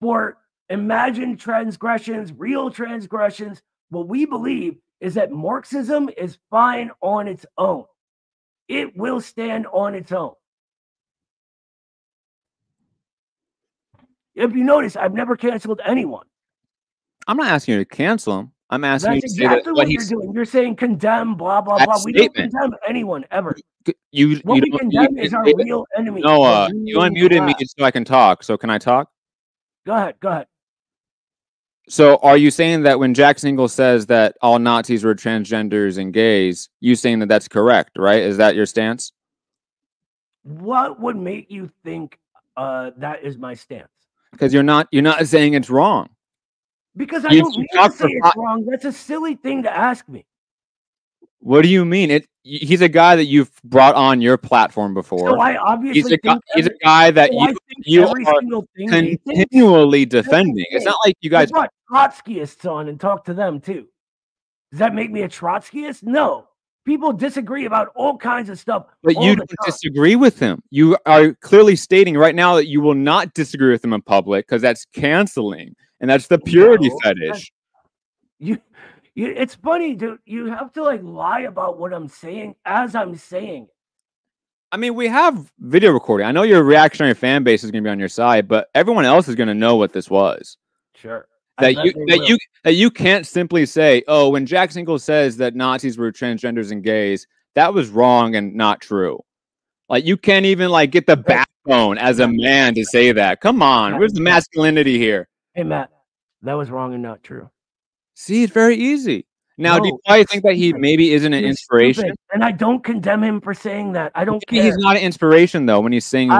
for imagined transgressions, real transgressions. What we believe is that Marxism is fine on its own. It will stand on its own. If you notice, I've never canceled anyone. I'm not asking you to cancel him. I'm asking you That's to say that exactly what you're doing. You're saying condemn, blah, blah, that blah. We don't statement. condemn anyone ever. You What we don't condemn is our real enemy. Noah, you unmuted me so I can talk. So can I talk? Go ahead. Go ahead. So are you saying that when Jackson Ingalls says that all Nazis were transgenders and gays, you saying that that's correct, right? Is that your stance? What would make you think that is my stance? Because you're not saying it's wrong. Because I don't need to say it's wrong. That's a silly thing to ask me. What do you mean? He's a guy that you've brought on your platform before. So I obviously he's a guy that you are continually defending. It's not like you guys brought Trotskyists on and talk to them too. Does that make me a Trotskyist? No. People disagree about all kinds of stuff. But you don't disagree with him. You are clearly stating right now that you will not disagree with him in public because that's canceling. And that's the purity fetish. It's funny, dude. You have to like lie about what I'm saying as I'm saying. I mean, we have video recording. I know your reactionary fan base is going to be on your side, but everyone else is going to know what this was. Sure. That you can't simply say, "Oh, when Jackson Ingalls says that Nazis were transgenders and gays, that was wrong and not true." Like you can't even like get the backbone as a man to say that. Come on, where's the masculinity here? Hey, Matt, that was wrong and not true. See, it's very easy. Now, do you probably think that he maybe isn't an inspiration? Stupid. And I don't condemn him for saying that. I don't care. He's not an inspiration, though, when he's saying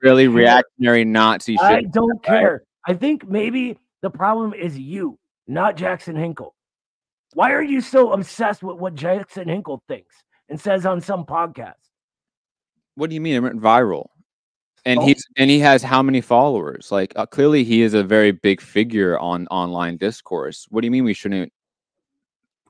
really reactionary Nazi shit. I don't care. I think maybe the problem is you, not Jackson Hinkle. Why are you so obsessed with what Jackson Hinkle thinks and says on some podcast? What do you mean? It went viral. And he has how many followers? Like clearly he is a very big figure on online discourse. What do you mean we shouldn't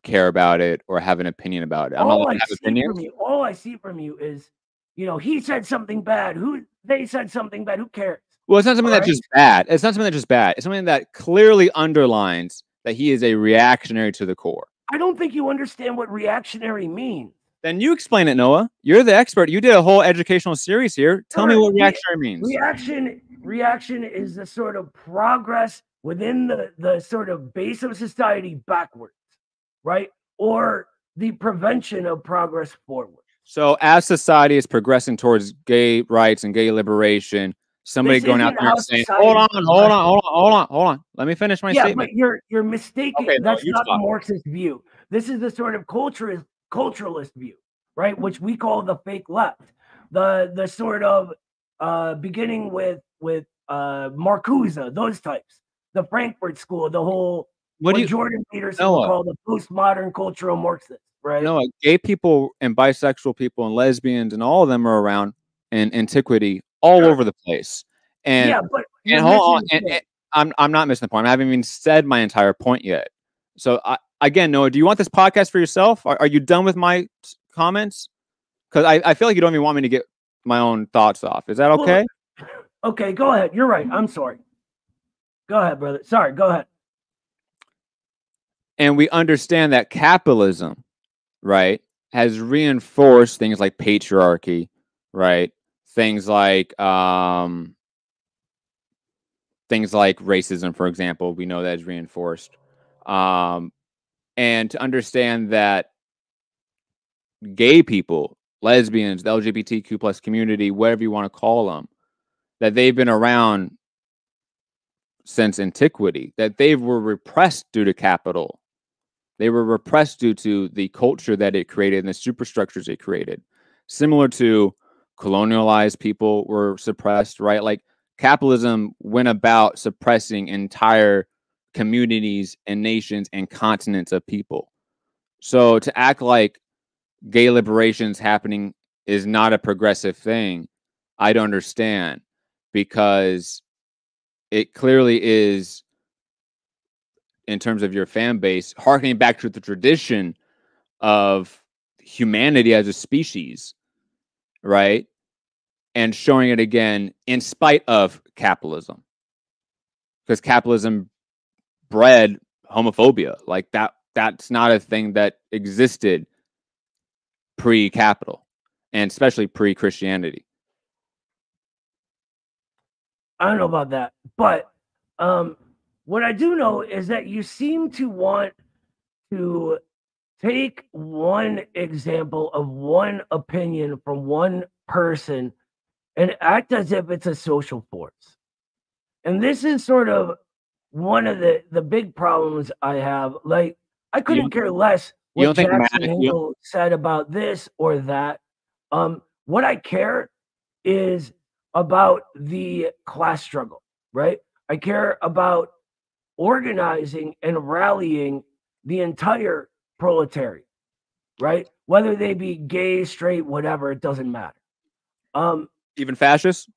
care about it or have an opinion about it? All I see from you is, he said something bad. They said something bad. Who cares? Well, it's not something that's just bad. It's not something that's just bad. It's something that clearly underlines that he is a reactionary to the core. I don't think you understand what reactionary means. Then you explain it, Noah. You're the expert. You did a whole educational series here. Tell me what reactionary means. Reaction is the sort of progress within the sort of base of society backwards, right? Or the prevention of progress forward. So as society is progressing towards gay rights and gay liberation, somebody going out there saying, hold on. Let me finish my statement. Yeah, but you're mistaken. Okay, that's not the Marxist view. This is the sort of culturalist view, right? Which we call the fake left. The sort of beginning with Marcuse, those types. The Frankfurt School, the whole what Jordan Peterson would call the postmodern cultural Marxist, right? No, gay people and bisexual people and lesbians and all of them are around in antiquity all over the place. And hold on, I'm not missing the point. I haven't even said my entire point yet. So again, Noah, do you want this podcast for yourself? Are you done with my comments? Because I feel like you don't even want me to get my own thoughts off. Is that okay? Okay, go ahead. You're right. I'm sorry. Go ahead, brother. Sorry, go ahead. And we understand that capitalism, right, has reinforced things like patriarchy, right? Things like racism, for example, we know that is reinforced. And to understand that gay people, lesbians, the LGBTQ plus community, whatever you want to call them, that they've been around since antiquity, that they were repressed due to capital. They were repressed due to the culture that it created and the superstructures it created. Similar to colonialized people were suppressed, right? Like capitalism went about suppressing entire communities and nations and continents of people. So to act like gay liberation's happening is not a progressive thing, I don't understand, because it clearly is, in terms of your fan base, harkening back to the tradition of humanity as a species, right? And showing it again in spite of capitalism, because capitalism bred homophobia. Like that's not a thing that existed pre-capital, and especially pre-Christianity. I don't know about that, but what I do know is that you seem to want to take one example of one opinion from one person and act as if it's a social force. And this is sort of one of the big problems I have. Like, I couldn't care less you what don't think Jackson MAGA, Hinkle said about this or that. What I care is about the class struggle, right? I care about organizing and rallying the entire proletariat, right? Whether they be gay, straight, whatever, it doesn't matter. even fascists?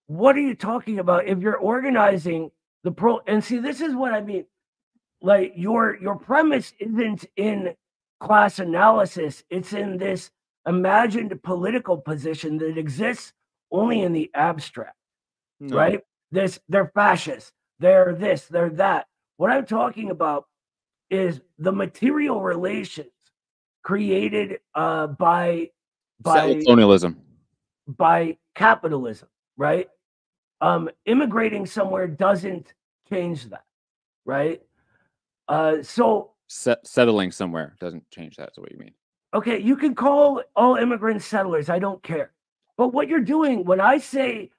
What are you talking about? If you're organizing the pro, and see, this is what I mean. Like, your premise isn't in class analysis, it's in this imagined political position that exists only in the abstract. No. Right? They're fascists, they're this, they're that. What I'm talking about is the material relations created by colonialism, by capitalism, right? Immigrating somewhere doesn't change that, right? So settling somewhere doesn't change that. Is what you mean? Okay, you can call all immigrants settlers. I don't care. But what you're doing when I say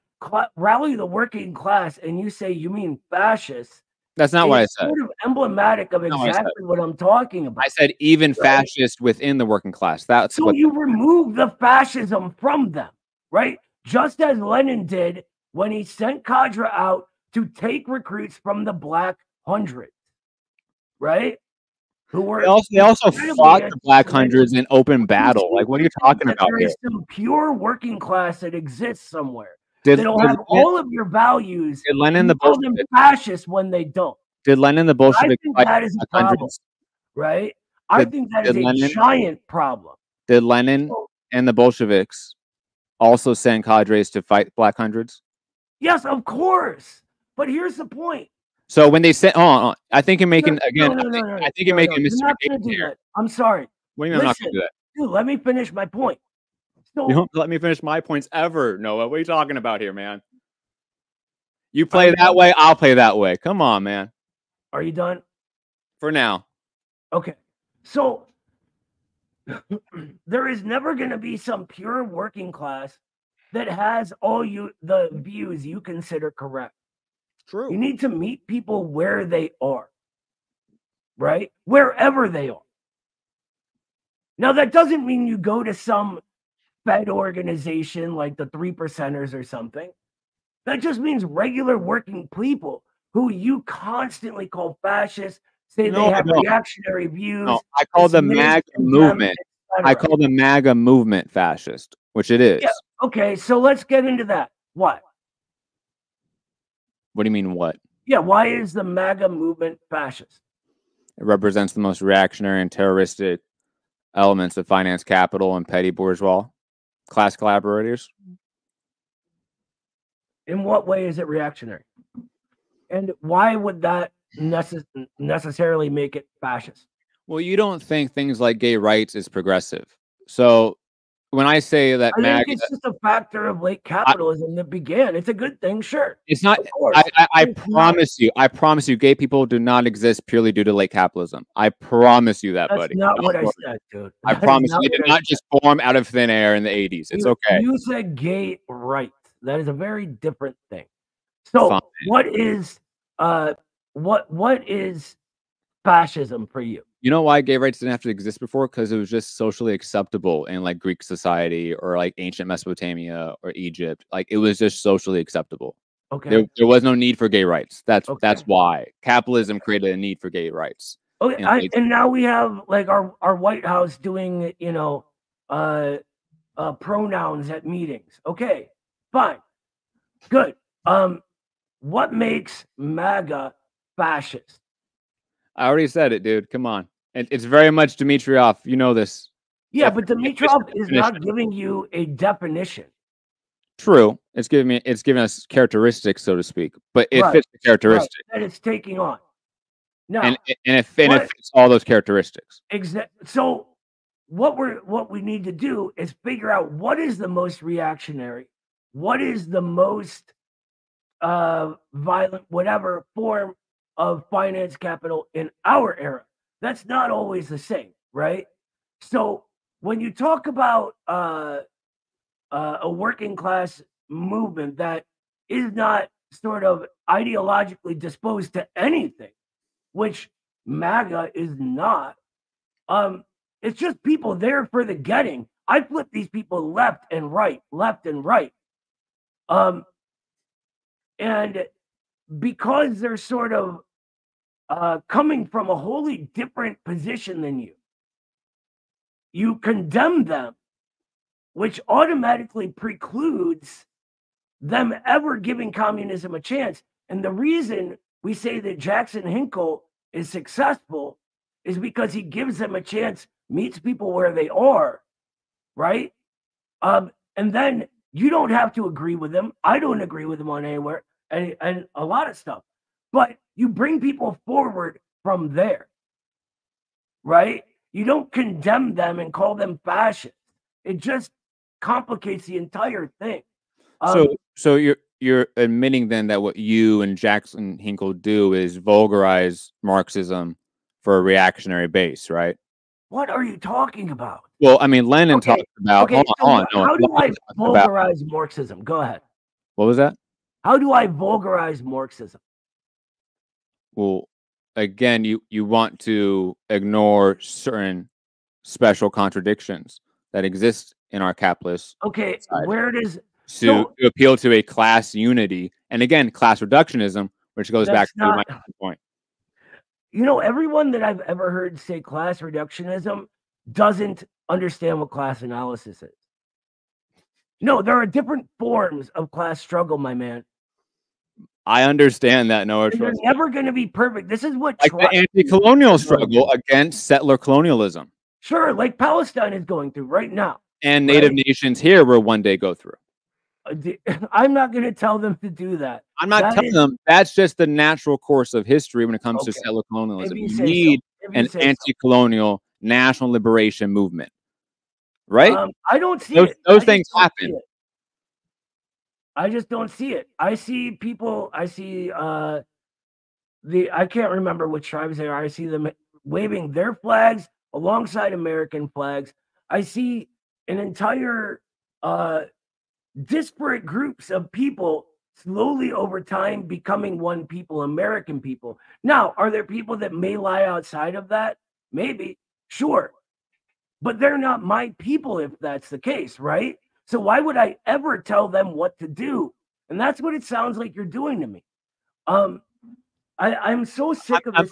rally the working class, and you say you mean fascists, that's not what I said. Sort of emblematic of exactly what I'm talking about. I said even fascists within the working class. That's so you remove the fascism from them, right? Just as Lenin did when he sent cadre out to take recruits from the Black Hundreds, right? Who were they also fought the Black Hundreds in open battle. Like, what are you talking about there here? is some pure working class that exists somewhere. They don't have all of your values. Did Lenin the call them fascists when they don't. Did Lenin the Bolsheviks fight that is a problem, right? I think that is a giant problem. Did Lenin and the Bolsheviks also send cadres to fight Black Hundreds? Yes, of course. But here's the point. So when they say, I think you're making I think you're making a miscommunication here. I'm sorry. What do you mean I'm not going to do that? Dude, let me finish my point. So, you don't let me finish my points ever, Noah. What are you talking about here, man? You play that way, I'll play that way. Come on, man. Are you done? For now. Okay. So there is never going to be some pure working class that has all the views you consider correct. True. You need to meet people where they are, right? Wherever they are. Now, that doesn't mean you go to some Fed organization like the 3%ers or something. That just means regular working people who you constantly call fascists, say they have reactionary views. No, I call the MAGA movement. I call the MAGA movement fascist, which it is. Yeah. Okay, so let's get into that. What? What do you mean, what? Yeah, why is the MAGA movement fascist? It represents the most reactionary and terroristic elements of finance capital and petty bourgeois class collaborators. In what way is it reactionary? And why would that necessarily make it fascist? Well, you don't think things like gay rights is progressive. So when I say that I think it's just a factor of late capitalism that began. It's a good thing, sure. It's not. I promise you. I promise you, gay people do not exist purely due to late capitalism. I promise you that, buddy. That's not what I said, dude. I promise you, they did not just form out of thin air in the 80s. It's okay. You said gay rights. That is a very different thing. So, what is fascism for you? You know why gay rights didn't have to exist before? Because it was just socially acceptable in like Greek society or like ancient Mesopotamia or Egypt. Like it was just socially acceptable. Okay. There was no need for gay rights. That's why capitalism created a need for gay rights. Okay. And now we have like our White House doing, pronouns at meetings. Okay, fine. Good. What makes MAGA fascist? I already said it, dude. Come on. It's very much Dimitrov. You know this. Yeah, but Dimitrov is not giving you a definition. True. It's giving us characteristics, so to speak. But it fits the characteristics. That it's taking on. Now, and it fits all those characteristics. Exactly. So what we need to do is figure out what is the most reactionary, what is the most violent, whatever form of finance capital in our era. That's not always the same, right? So when you talk about a working class movement that is not sort of ideologically disposed to anything, which MAGA is not, it's just people there for the getting. I flip these people left and right, left and right. And because they're sort of coming from a wholly different position than you condemn them, which automatically precludes them ever giving communism a chance. And the reason we say that Jackson Hinkle is successful is because he gives them a chance, meets people where they are, right? And then you don't have to agree with them. I don't agree with them on anywhere and a lot of stuff. But you bring people forward from there, right? You don't condemn them and call them fascists. It just complicates the entire thing. So you're admitting then that what you and Jackson Hinkle do is vulgarize Marxism for a reactionary base, right? What are you talking about? Well, I mean, Lenin talked about. Okay, hold on. How do I vulgarize Marxism? Go ahead. What was that? How do I vulgarize Marxism? Well, again, you want to ignore certain special contradictions that exist in our capitalist. Okay, society. Where does to appeal to a class unity, and again, class reductionism, which goes back to my point. You know, everyone that I've ever heard say class reductionism doesn't understand what class analysis is. No, there are different forms of class struggle, my man. I understand that, Noah. They're never going to be perfect. This is what like the anti-colonial struggle against settler colonialism. Sure, like Palestine is going through right now. And native nations here will one day go through. I'm not going to tell them to do that. I'm not telling them. That's just the natural course of history when it comes to settler colonialism. You need an anti-colonial national liberation movement, right? I don't see those things happen. I just don't see it. I see people. I see I can't remember which tribes they are. I see them waving their flags alongside American flags. I see an entire disparate groups of people slowly over time becoming one people, American people. Now, are there people that may lie outside of that? Maybe, sure. But they're not my people if that's the case, right? So why would I ever tell them what to do? And that's what it sounds like you're doing to me. I'm so sick of this.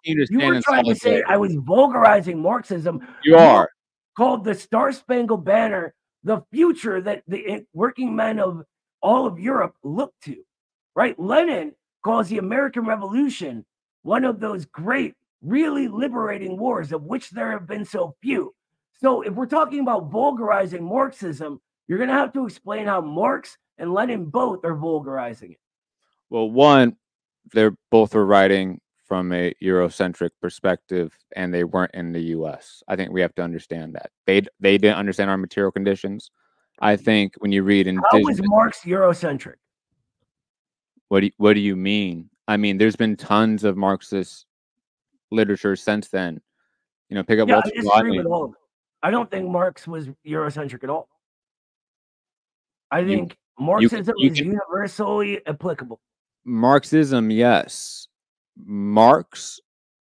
You were trying to say I was vulgarizing Marxism. You are. Called the Star Spangled Banner the future that the working men of all of Europe look to, right? Lenin calls the American Revolution one of those great, really liberating wars, of which there have been so few. So if we're talking about vulgarizing Marxism, you're going to have to explain how Marx and Lenin both are vulgarizing it. Well, one, they're both were writing from a Eurocentric perspective, and they weren't in the U.S. I think we have to understand that. They didn't understand our material conditions. I think when you read in how was Marx Eurocentric? What do you mean? I mean, there's been tons of Marxist literature since then. You know, pick up Walter Rodney. I don't think Marx was Eurocentric at all. I think Marxism is universally applicable. Marxism, yes. Marx,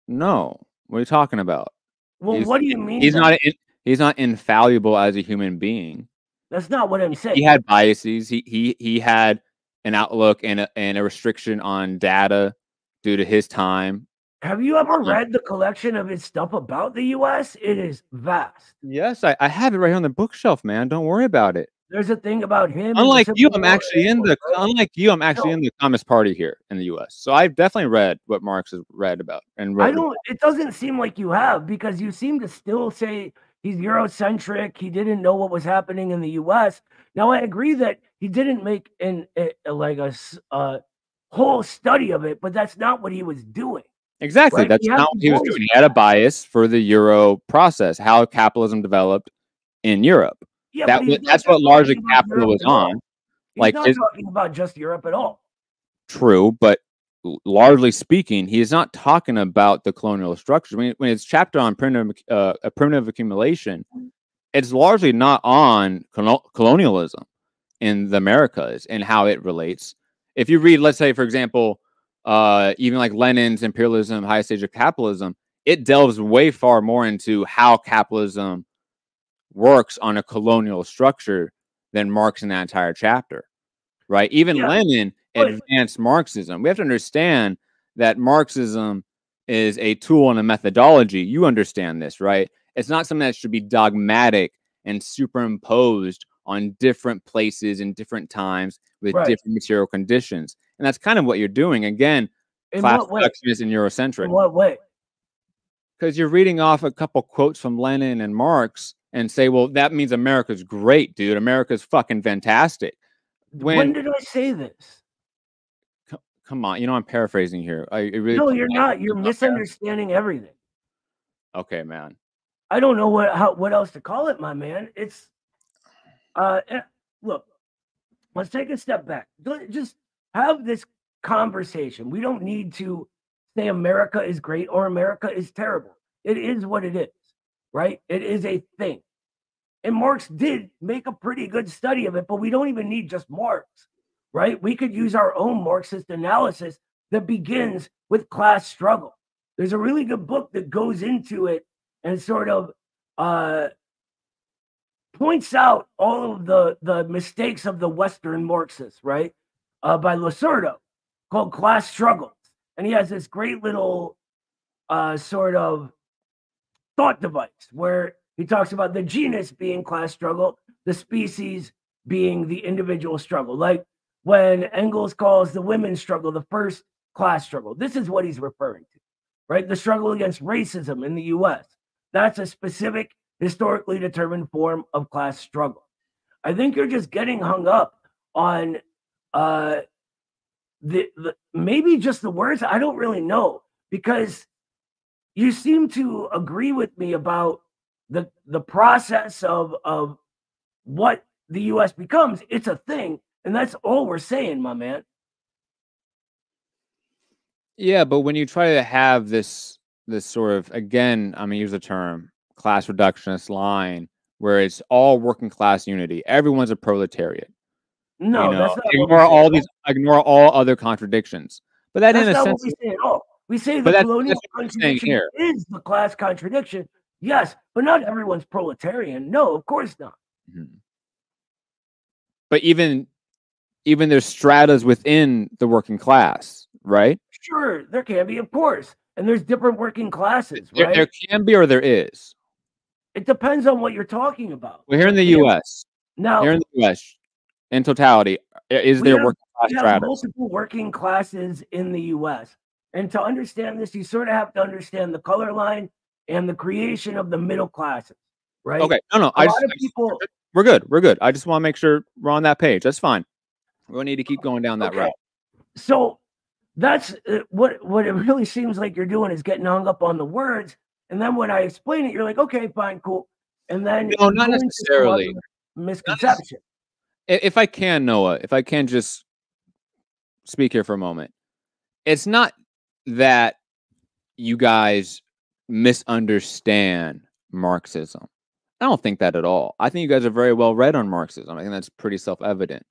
no. What are you talking about? Well, what do you mean? He's not infallible as a human being. That's not what I'm saying. He had biases. He had an outlook and a restriction on data due to his time. Have you ever read the collection of his stuff about the U.S.? It is vast. Yes, I have it right on the bookshelf, man. Don't worry about it. There's a thing about him. Unlike you, I'm actually in the Communist Party here in the U.S. So I've definitely read what Marx has read about and read. It doesn't seem like you have, because you seem to still say he's Eurocentric. He didn't know what was happening in the U.S. Now I agree that he didn't make a whole study of it, but that's not what he was doing. Exactly, right? That's not what he was doing. He had a bias for the Euro process, how capitalism developed in Europe. Yeah, that's what largely capital was on. He's not talking about just Europe at all. true, but largely speaking, he is not talking about the colonial structure. When it's chapter on primitive accumulation, it's largely not on colonialism in the Americas and how it relates. If you read, let's say, for example, even like Lenin's Imperialism, Highest Stage of Capitalism, it delves way far more into how capitalism works on a colonial structure than Marx in that entire chapter, right? Even Lenin advanced Marxism. We have to understand that Marxism is a tool and a methodology. You understand this, right? It's not something that should be dogmatic and superimposed on different places and different times with different material conditions. And that's kind of what you're doing. Again, class reductionist and Eurocentric. In what way? Because you're reading off a couple quotes from Lenin and Marx and say, well, that means America's great, dude. America's fucking fantastic. When did I say this? Come on. You know, I'm paraphrasing here. No, you're not. You're misunderstanding everything. Okay, man. I don't know what else to call it, my man. It's look, let's take a step back. Just have this conversation. We don't need to say America is great or America is terrible. It is what it is, right? It is a thing. And Marx did make a pretty good study of it, but we don't even need just Marx, right? We could use our own Marxist analysis that begins with class struggle. There's a really good book that goes into it and sort of points out all of the mistakes of the Western Marxists, right? By Lacerda, called Class Struggles. And he has this great little sort of thought device where he talks about the genus being class struggle, the species being the individual struggle. Like when Engels calls the women's struggle the first class struggle, this is what he's referring to, right? The struggle against racism in the US. That's a specific, historically determined form of class struggle. I think you're just getting hung up on maybe just the words. I don't really know, because you seem to agree with me about the process of what the US becomes. It's a thing, and that's all we're saying, my man. Yeah, but when you try to have this sort of, again, I'm gonna use the term class reductionist line where it's all working class unity, everyone's a proletariat. No, that's not ignore all other contradictions. But that that's in a not sense, what we say at all. We say the colonial contradiction is the class contradiction. Yes, but not everyone's proletarian. No, of course not. Mm-hmm. But even there's stratas within the working class, right? Sure, there can be, of course. And there's different working classes, right? There can be, or there is. It depends on what you're talking about. Well, here in the U.S., in totality, is there working class stratas? We have multiple working classes in the U.S. And to understand this, you sort of have to understand the color line and the creation of the middle classes, right? Okay, no. We're good. We're good. I just want to make sure we're on that page. That's fine. We don't need to keep going down that route. So that's what it really seems like you're doing, is getting hung up on the words. And then when I explain it, you're like, okay, fine, cool. And then no, not necessarily misconception. If I can, Noah, if I can just speak here for a moment, it's not that you guys misunderstand Marxism. I don't think that at all. I think you guys are very well read on Marxism. I think that's pretty self-evident.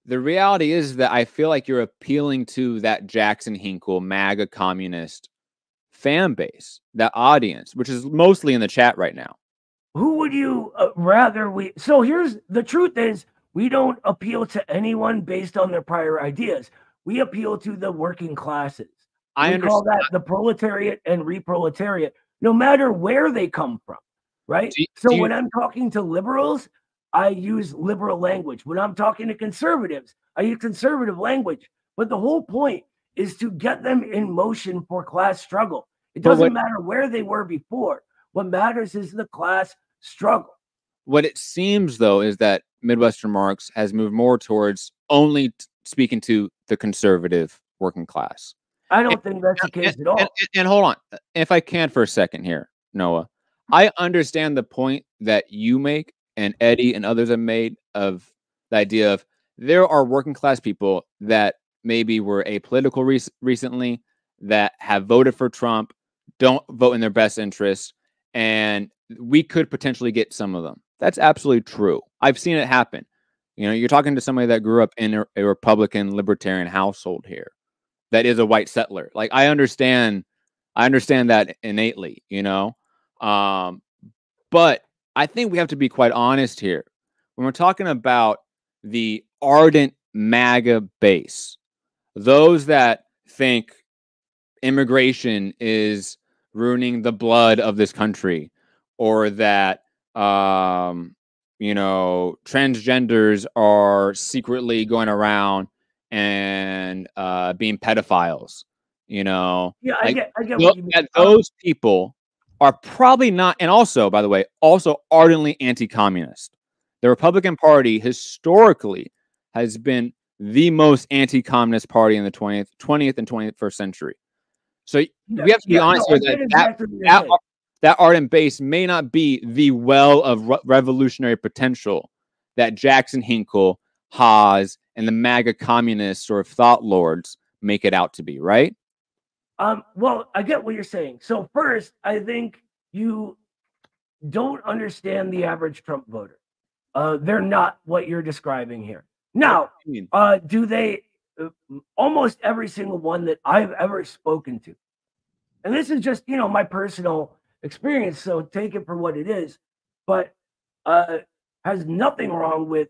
The reality is that I feel like you're appealing to that Jackson Hinkle MAGA communist fan base, that audience, which is mostly in the chat right now. Who would you rather we? So here's the truth: is we don't appeal to anyone based on their prior ideas. We appeal to the working classes. We call that the proletariat and reproletariat, no matter where they come from, right? So when I'm talking to liberals, I use liberal language. When I'm talking to conservatives, I use conservative language. But the whole point is to get them in motion for class struggle. It doesn't matter where they were before. What matters is the class struggle. What it seems, though, is that Midwestern Marx has moved more towards only speaking to the conservative working class. I don't think that's the case at all. And hold on, if I can for a second here, Noah, I understand the point that you make and Eddie and others have made of the idea of there are working class people that maybe were apolitical recently, that have voted for Trump, don't vote in their best interest, and we could potentially get some of them. That's absolutely true. I've seen it happen. You know, you're talking to somebody that grew up in a Republican libertarian household here, that is a white settler. Like, I understand that innately, you know. But I think we have to be quite honest here. When we're talking about the ardent MAGA base, those that think immigration is ruining the blood of this country, or that you know, transgenders are secretly going around and being pedophiles, you know, Yeah, like I get what you mean. those people are probably not, and also, by the way, also ardently anti-communist. The Republican Party historically has been the most anti-communist party in the 20th and 21st century. So we have to be honest here that that ardent base may not be the well of revolutionary potential that Jackson Hinkle, Haas, and the MAGA communist sort of thought lords make it out to be, right? Well, I get what you're saying. So first, I think you don't understand the average Trump voter. They're not what you're describing here. Now, do they? Almost every single one that I've ever spoken to, and this is just, you know, my personal experience, so take it for what it is, but has nothing wrong with,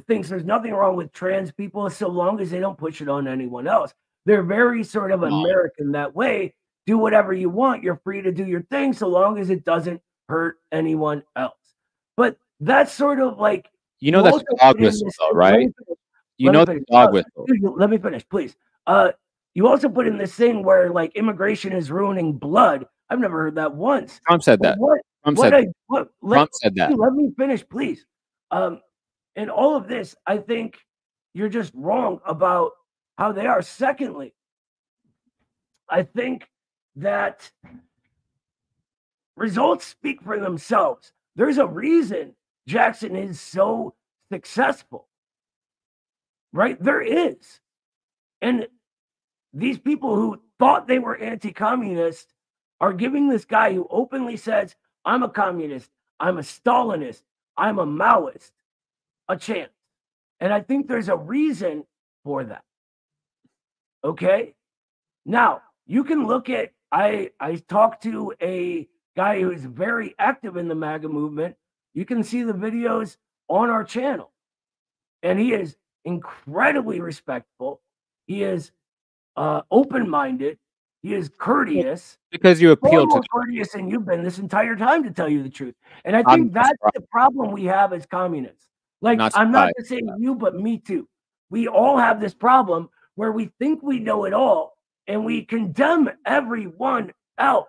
thinks there's nothing wrong with trans people so long as they don't push it on anyone else. They're very sort of American that way. Do whatever you want. You're free to do your thing so long as it doesn't hurt anyone else. But that's sort of like, you know, that's dog whistle, though, right? You know, the dog whistle. Let me finish, please. You also put in this thing where like immigration is ruining blood. I've never heard that once. Trump said that. Trump said that. Let me finish, please. And all of this, I think you're just wrong about how they are. Secondly, I think that results speak for themselves. There's a reason Jackson is so successful, right? There is. And these people who thought they were anti-communist are giving this guy who openly says, I'm a communist, I'm a Stalinist, I'm a Maoist, a chance. And I think there's a reason for that. Okay? Now, you can look at, I talked to a guy who is very active in the MAGA movement. You can see the videos on our channel. And he is incredibly respectful. He is open-minded. He is courteous. Because you appeal to courteous than you've been this entire time, to tell you the truth. And I think that's the problem we have as communists. Like, I'm not just saying you, but me too. We all have this problem where we think we know it all and we condemn everyone else.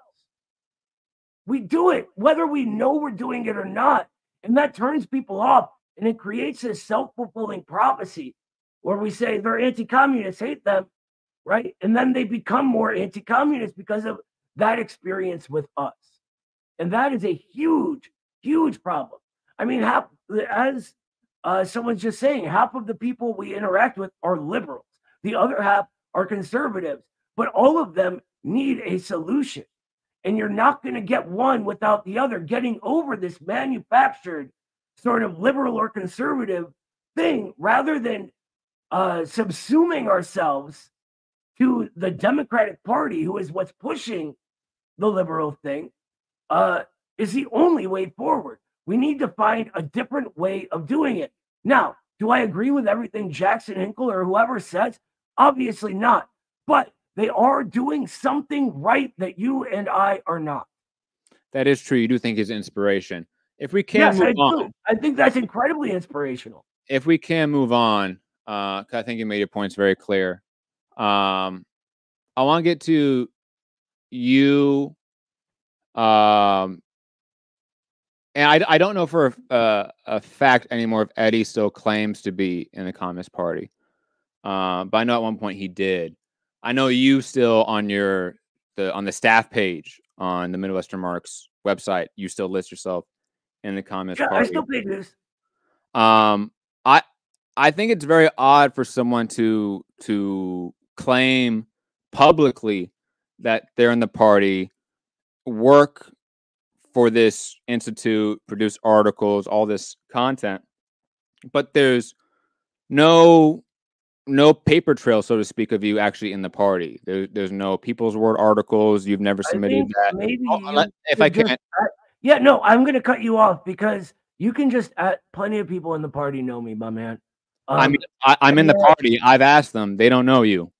We do it whether we know we're doing it or not. And that turns people off, and it creates this self-fulfilling prophecy where we say they're anti-communists, hate them, right? And then they become more anti-communist because of that experience with us. And that is a huge, huge problem. I mean, as someone's just saying, half of the people we interact with are liberals. The other half are conservatives. But all of them need a solution. And you're not going to get one without the other. Getting over this manufactured sort of liberal or conservative thing, rather than subsuming ourselves to the Democratic Party, who is what's pushing the liberal thing, is the only way forward. We need to find a different way of doing it. Now, do I agree with everything Jackson Hinkle or whoever says? Obviously not. But they are doing something right that you and I are not. That is true. You do think he's inspiration. If we can move on. I think that's incredibly inspirational. If we can move on, I think you made your points very clear. I want to get to you. And I don't know for a fact anymore if Eddie still claims to be in the Communist Party. But I know at one point he did. I know you still on the staff page on the Midwestern Marx website, you still list yourself in the Communist Party. I still pay this. I think it's very odd for someone to to claim publicly that they're in the party, work for this institute, produce articles, all this content, but there's no paper trail, so to speak, of you actually in the party. There's no People's Word articles. You've never I submitted think that. maybe If I can, yeah, no, I'm going to cut you off because you can just plenty of people in the party know me, my man. I mean, I'm in the party. I've asked them. They don't know you.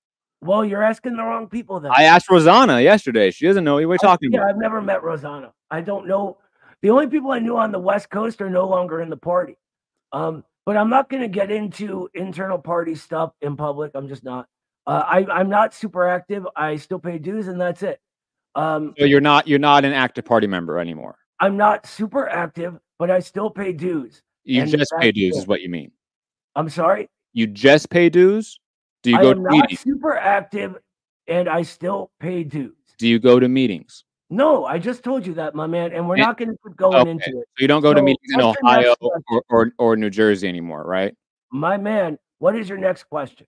Well, you're asking the wrong people then. I asked Rosanna yesterday. She doesn't know you. We're talking about. Yeah, I've never met Rosanna. I don't know. The only people I knew on the West Coast are no longer in the party. But I'm not going to get into internal party stuff in public. I'm just not. I'm not super active. I still pay dues, and that's it. So you're not an active party member anymore. I'm not super active, but I still pay dues. You just pay dues, is what you mean? I'm sorry. You just pay dues? Do you go to meetings? I'm not super active, and I still pay dues. Do you go to meetings? No, I just told you that, my man, and we're not going to keep going into it. So you don't go to meetings in Ohio or New Jersey anymore, right? My man, what is your next question?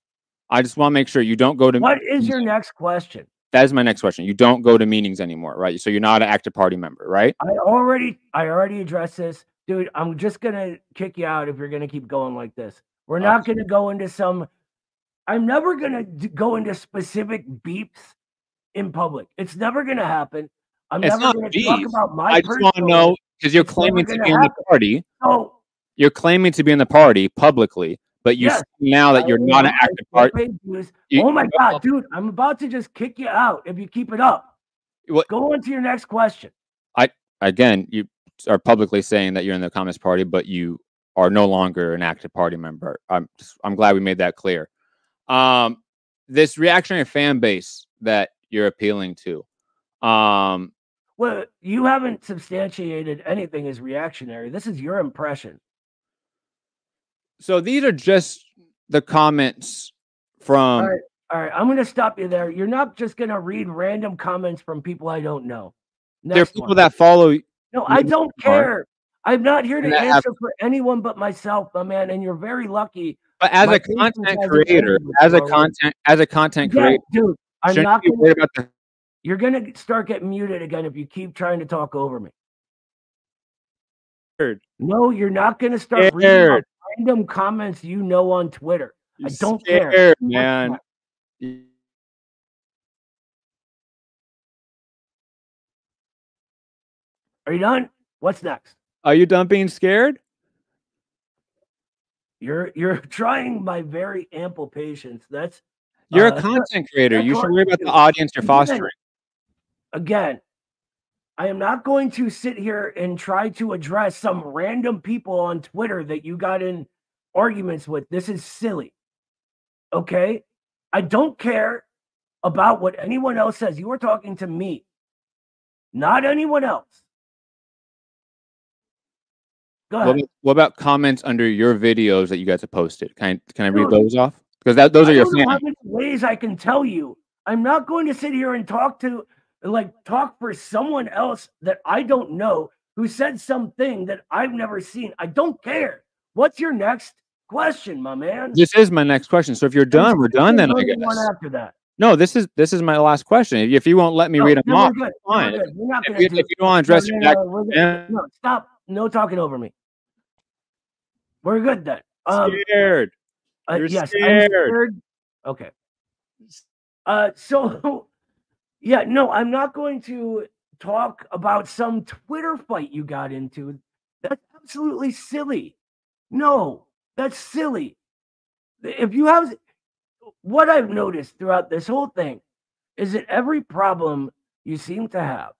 I just want to make sure you don't go to. What is your next question? That is my next question. You don't go to meetings anymore, right? So you're not an active party member, right? I already addressed this, dude. I'm just gonna kick you out if you're gonna keep going like this. We're not gonna go into some. I'm never gonna go into specific beeps in public. It's never gonna happen. I'm never going to talk about my. I just want to know because you're claiming to be in the party. Oh, you're claiming to be in the party publicly, but you now that you're not an active party. Oh my God, dude! I'm about to just kick you out if you keep it up. Go on to your next question. You are publicly saying that you're in the Communist Party, but you are no longer an active party member. I'm glad we made that clear. This reactionary fan base that you're appealing to. Well, you haven't substantiated anything as reactionary. This is your impression. So these are just the comments from. All right. I'm going to stop you there. You're not just going to read random comments from people I don't know. There are people that follow. No, I don't care. I'm not here to answer for anyone but myself, my man. And you're very lucky. But as a content creator, dude, I'm not going to worry about the. You're going to start getting muted again if you keep trying to talk over me. No, you're not going to start reading random comments you know on Twitter. I don't care, man. Are you done? What's next? Are you done being scared? You're trying my very ample patience. That's you're a content creator. You should worry about the audience you're fostering. Again, I am not going to sit here and try to address some random people on Twitter that you got in arguments with. This is silly. Okay? I don't care about what anyone else says. You are talking to me, not anyone else. Go ahead. What about comments under your videos that you guys have posted? Can I read those off? Because those are your fans. How many ways I can tell you? I'm not going to sit here and talk for someone else that I don't know who said something that I've never seen. I don't care. What's your next question, my man? This is my next question. So if you're done, we're done then, I guess. One after that. No, this is my last question. If you won't let me read them off, fine. If you don't want to address it, no, stop. No talking over me. We're good then. Scared. You're yes, scared. I'm scared. Okay. So yeah, no, I'm not going to talk about some Twitter fight you got into. That's absolutely silly. No, that's silly. If you have what I've noticed throughout this whole thing is that every problem you seem to have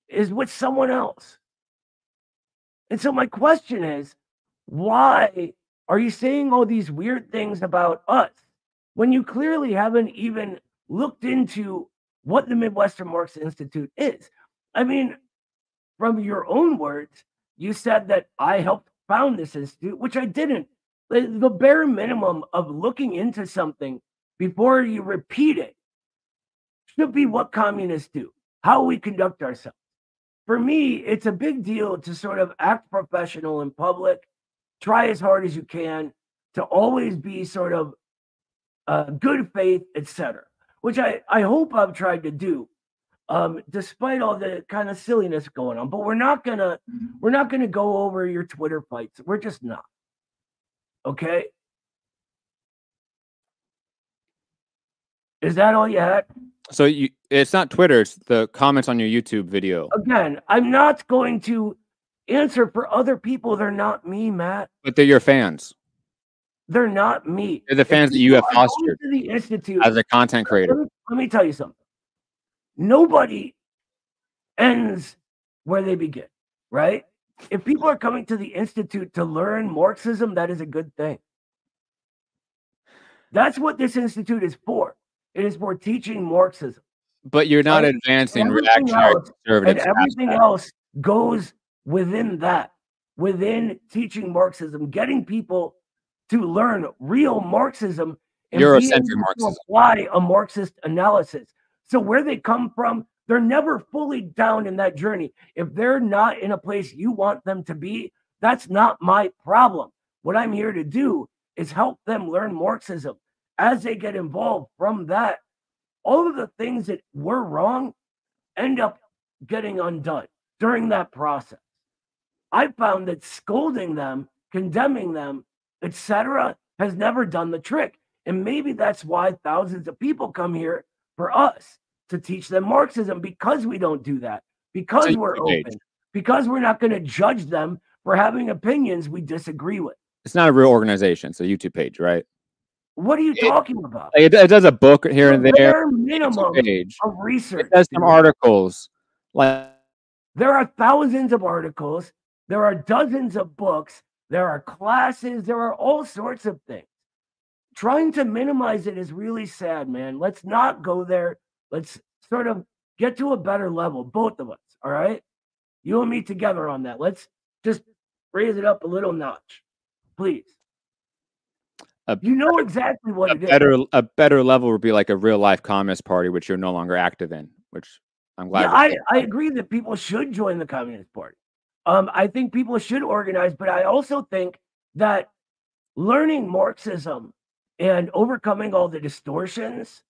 is with someone else. And so my question is, why are you saying all these weird things about us when you clearly haven't even looked into what the Midwestern Marx Institute is? I mean, from your own words, you said that I helped found this institute, which I didn't. The bare minimum of looking into something before you repeat it should be what communists do, how we conduct ourselves. For me, it's a big deal to sort of act professional in public, try as hard as you can to always be sort of good faith, etc., which I hope I've tried to do, despite all the kind of silliness going on. But we're not gonna go over your Twitter fights. We're just not. Okay. Is that all you had? So it's not Twitter, it's the comments on your YouTube video. Again, I'm not going to answer for other people. They're not me, Matt. But they're your fans. They're not me. They're the fans that you have fostered to the Institute as a content creator. Let me tell you something. Nobody ends where they begin, right? If people are coming to the Institute to learn Marxism, that is a good thing. That's what this Institute is for. It is for teaching Marxism. But you're not advancing reactionary conservative. And everything else goes within that, within teaching Marxism, getting people to learn real Marxism and Eurocentric Marxism. To apply a Marxist analysis. So where they come from, they're never fully down in that journey. If they're not in a place you want them to be, that's not my problem. What I'm here to do is help them learn Marxism. As they get involved from that, all of the things that were wrong end up getting undone during that process. I found that scolding them, condemning them, etc., has never done the trick. And maybe that's why thousands of people come here for us to teach them Marxism, because we don't do that, because we're open, because we're not going to judge them for having opinions we disagree with. It's not a real organization. It's a YouTube page, right? What are you talking about? It does a book here and there. Minimum of research. It does some articles. Like, there are thousands of articles. There are dozens of books. There are classes. There are all sorts of things. Trying to minimize it is really sad, man. Let's not go there. Let's sort of get to a better level, both of us. All right? You and me together on that. Let's just raise it up a little notch, please. You know exactly what it is. A better level would be like a real life Communist Party, which you're no longer active in, which I'm glad. Yeah, I agree that people should join the Communist Party. I think people should organize, but I also think that learning Marxism and overcoming all the distortions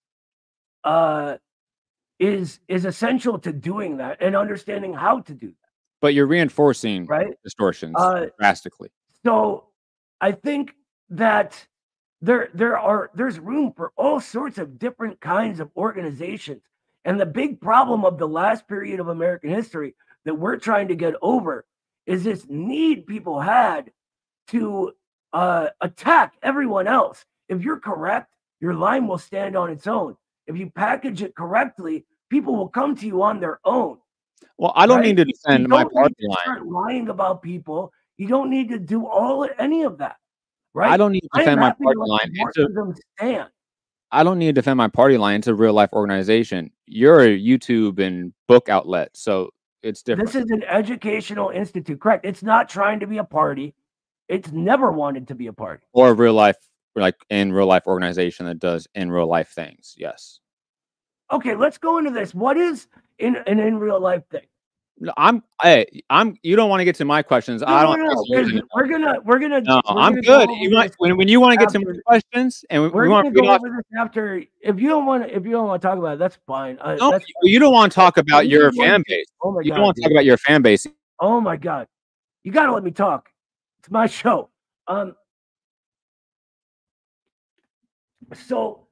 is essential to doing that and understanding how to do that. But you're reinforcing distortions drastically. So I think that there's room for all sorts of different kinds of organizations. And the big problem of the last period of American history that we're trying to get over is this need people had to attack everyone else. If you're correct, your line will stand on its own. If you package it correctly, people will come to you on their own. Well, I don't need to defend my party line. Start lying about people. You don't need to do any of that. Right? I don't need to defend my party line. I don't need to defend my party line. It's a real life organization. You're a YouTube and book outlet, so it's different. This is an educational institute, correct? It's not trying to be a party. It's never wanted to be a party. Or a real life, like in real life organization that does in real life things. Yes. Okay, let's go into this. What is an in real life thing? You don't want to get to my questions. No, I don't. No. We're gonna. No, I'm good. When you want to get to my questions, and we're gonna go over this after. If you don't want to talk about it, that's fine. You don't want to talk about your fan base. Oh my God, you don't want to talk about your fan base. Oh my God, you gotta let me talk. It's my show. So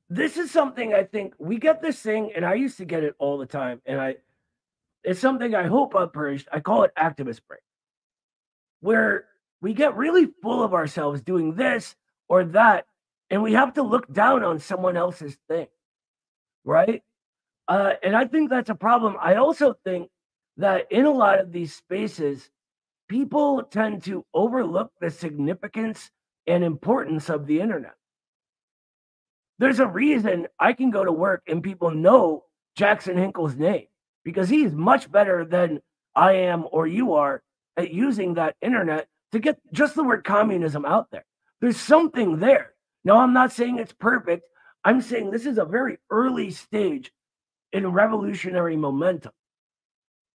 this is something I think we get this thing, and I used to get it all the time, and it's something I hope I've purged. I call it activist brain, where we get really full of ourselves doing this or that, and we have to look down on someone else's thing, right? And I think that's a problem. I also think that in a lot of these spaces, people tend to overlook the significance and importance of the internet. There's a reason I can go to work and people know Jackson Hinkle's name, because he's much better than I am or you are at using that internet to get just the word communism out there. There's something there. Now, I'm not saying it's perfect. I'm saying this is a very early stage in revolutionary momentum.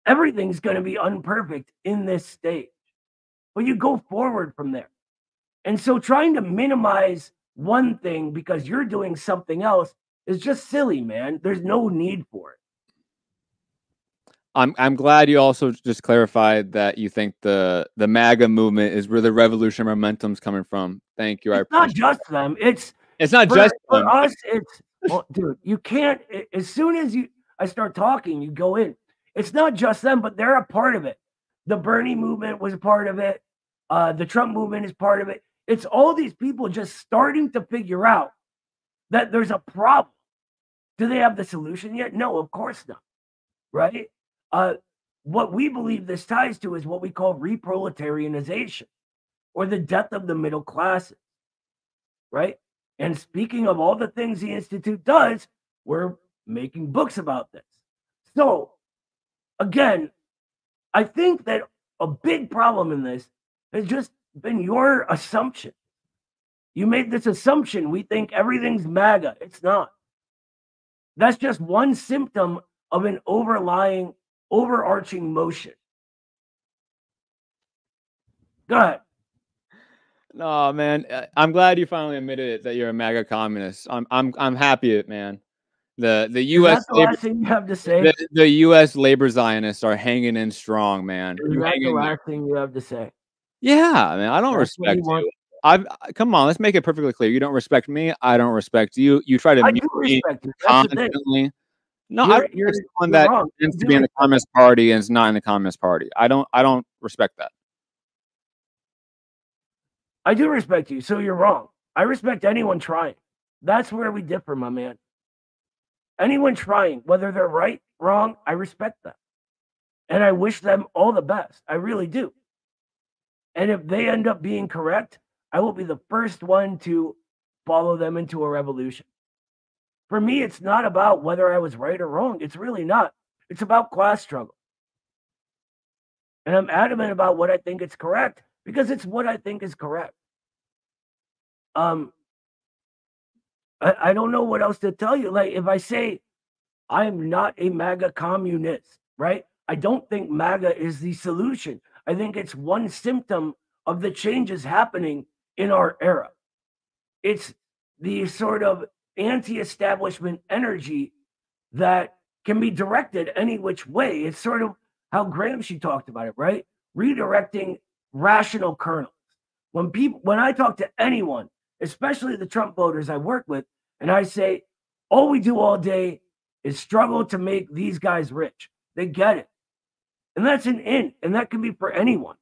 Everything's going to be unperfect in this stage, but you go forward from there. And so trying to minimize one thing because you're doing something else is just silly, man. There's no need for it. I'm glad you also just clarified that you think the MAGA movement is where the revolution momentum's coming from. Thank you. It's not just them. It's not just them. For us. It's well, dude. You can't. As soon as I start talking, you go in. It's not just them, but they're a part of it. The Bernie movement was a part of it. The Trump movement is part of it. It's all these people just starting to figure out that there's a problem. Do they have the solution yet? No, of course not. Right? What we believe this ties to is what we call reproletarianization, or the death of the middle classes. Right? And speaking of all the things the Institute does, we're making books about this. So, again, I think that a big problem in this has just been your assumption. You made this assumption. We think everything's MAGA. It's not. That's just one symptom of an overarching motion. Go ahead. No, man. I'm glad you finally admitted it, that you're a MAGA communist. I'm happy, man. The U.S. the last thing you have to say? The U.S. labor Zionists are hanging in strong, man. Is that the last thing you have to say? Yeah, man. I don't respect you. Come on, let's make it perfectly clear. You don't respect me. I don't respect you. You try to I do respect you. constantly. No, you're one that tends to be in the Communist Party and is not in the Communist Party. I don't respect that. I do respect you, so you're wrong. I respect anyone trying. That's where we differ, my man. Anyone trying, whether they're right, wrong, I respect them. And I wish them all the best. I really do. And if they end up being correct, I will be the first one to follow them into a revolution. For me, it's not about whether I was right or wrong. It's really not. It's about class struggle. And I'm adamant about what I think is correct because it's what I think is correct. I don't know what else to tell you. Like, if I say I'm not a MAGA communist, right? I don't think MAGA is the solution. I think it's one symptom of the changes happening in our era. It's the sort of anti-establishment energy that can be directed any which way. It's sort of how Gramsci talked about it, right? Redirecting rational kernels. When I talk to anyone, especially the Trump voters I work with, and I say, all we do all day is struggle to make these guys rich. They get it. And that's an in, and that can be for anyone.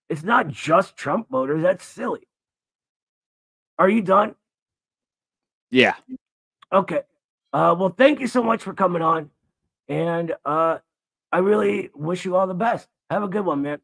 It's not just Trump voters. That's silly. Are you done? Yeah. Okay. Well, thank you so much for coming on. And I really wish you all the best. Have a good one, man.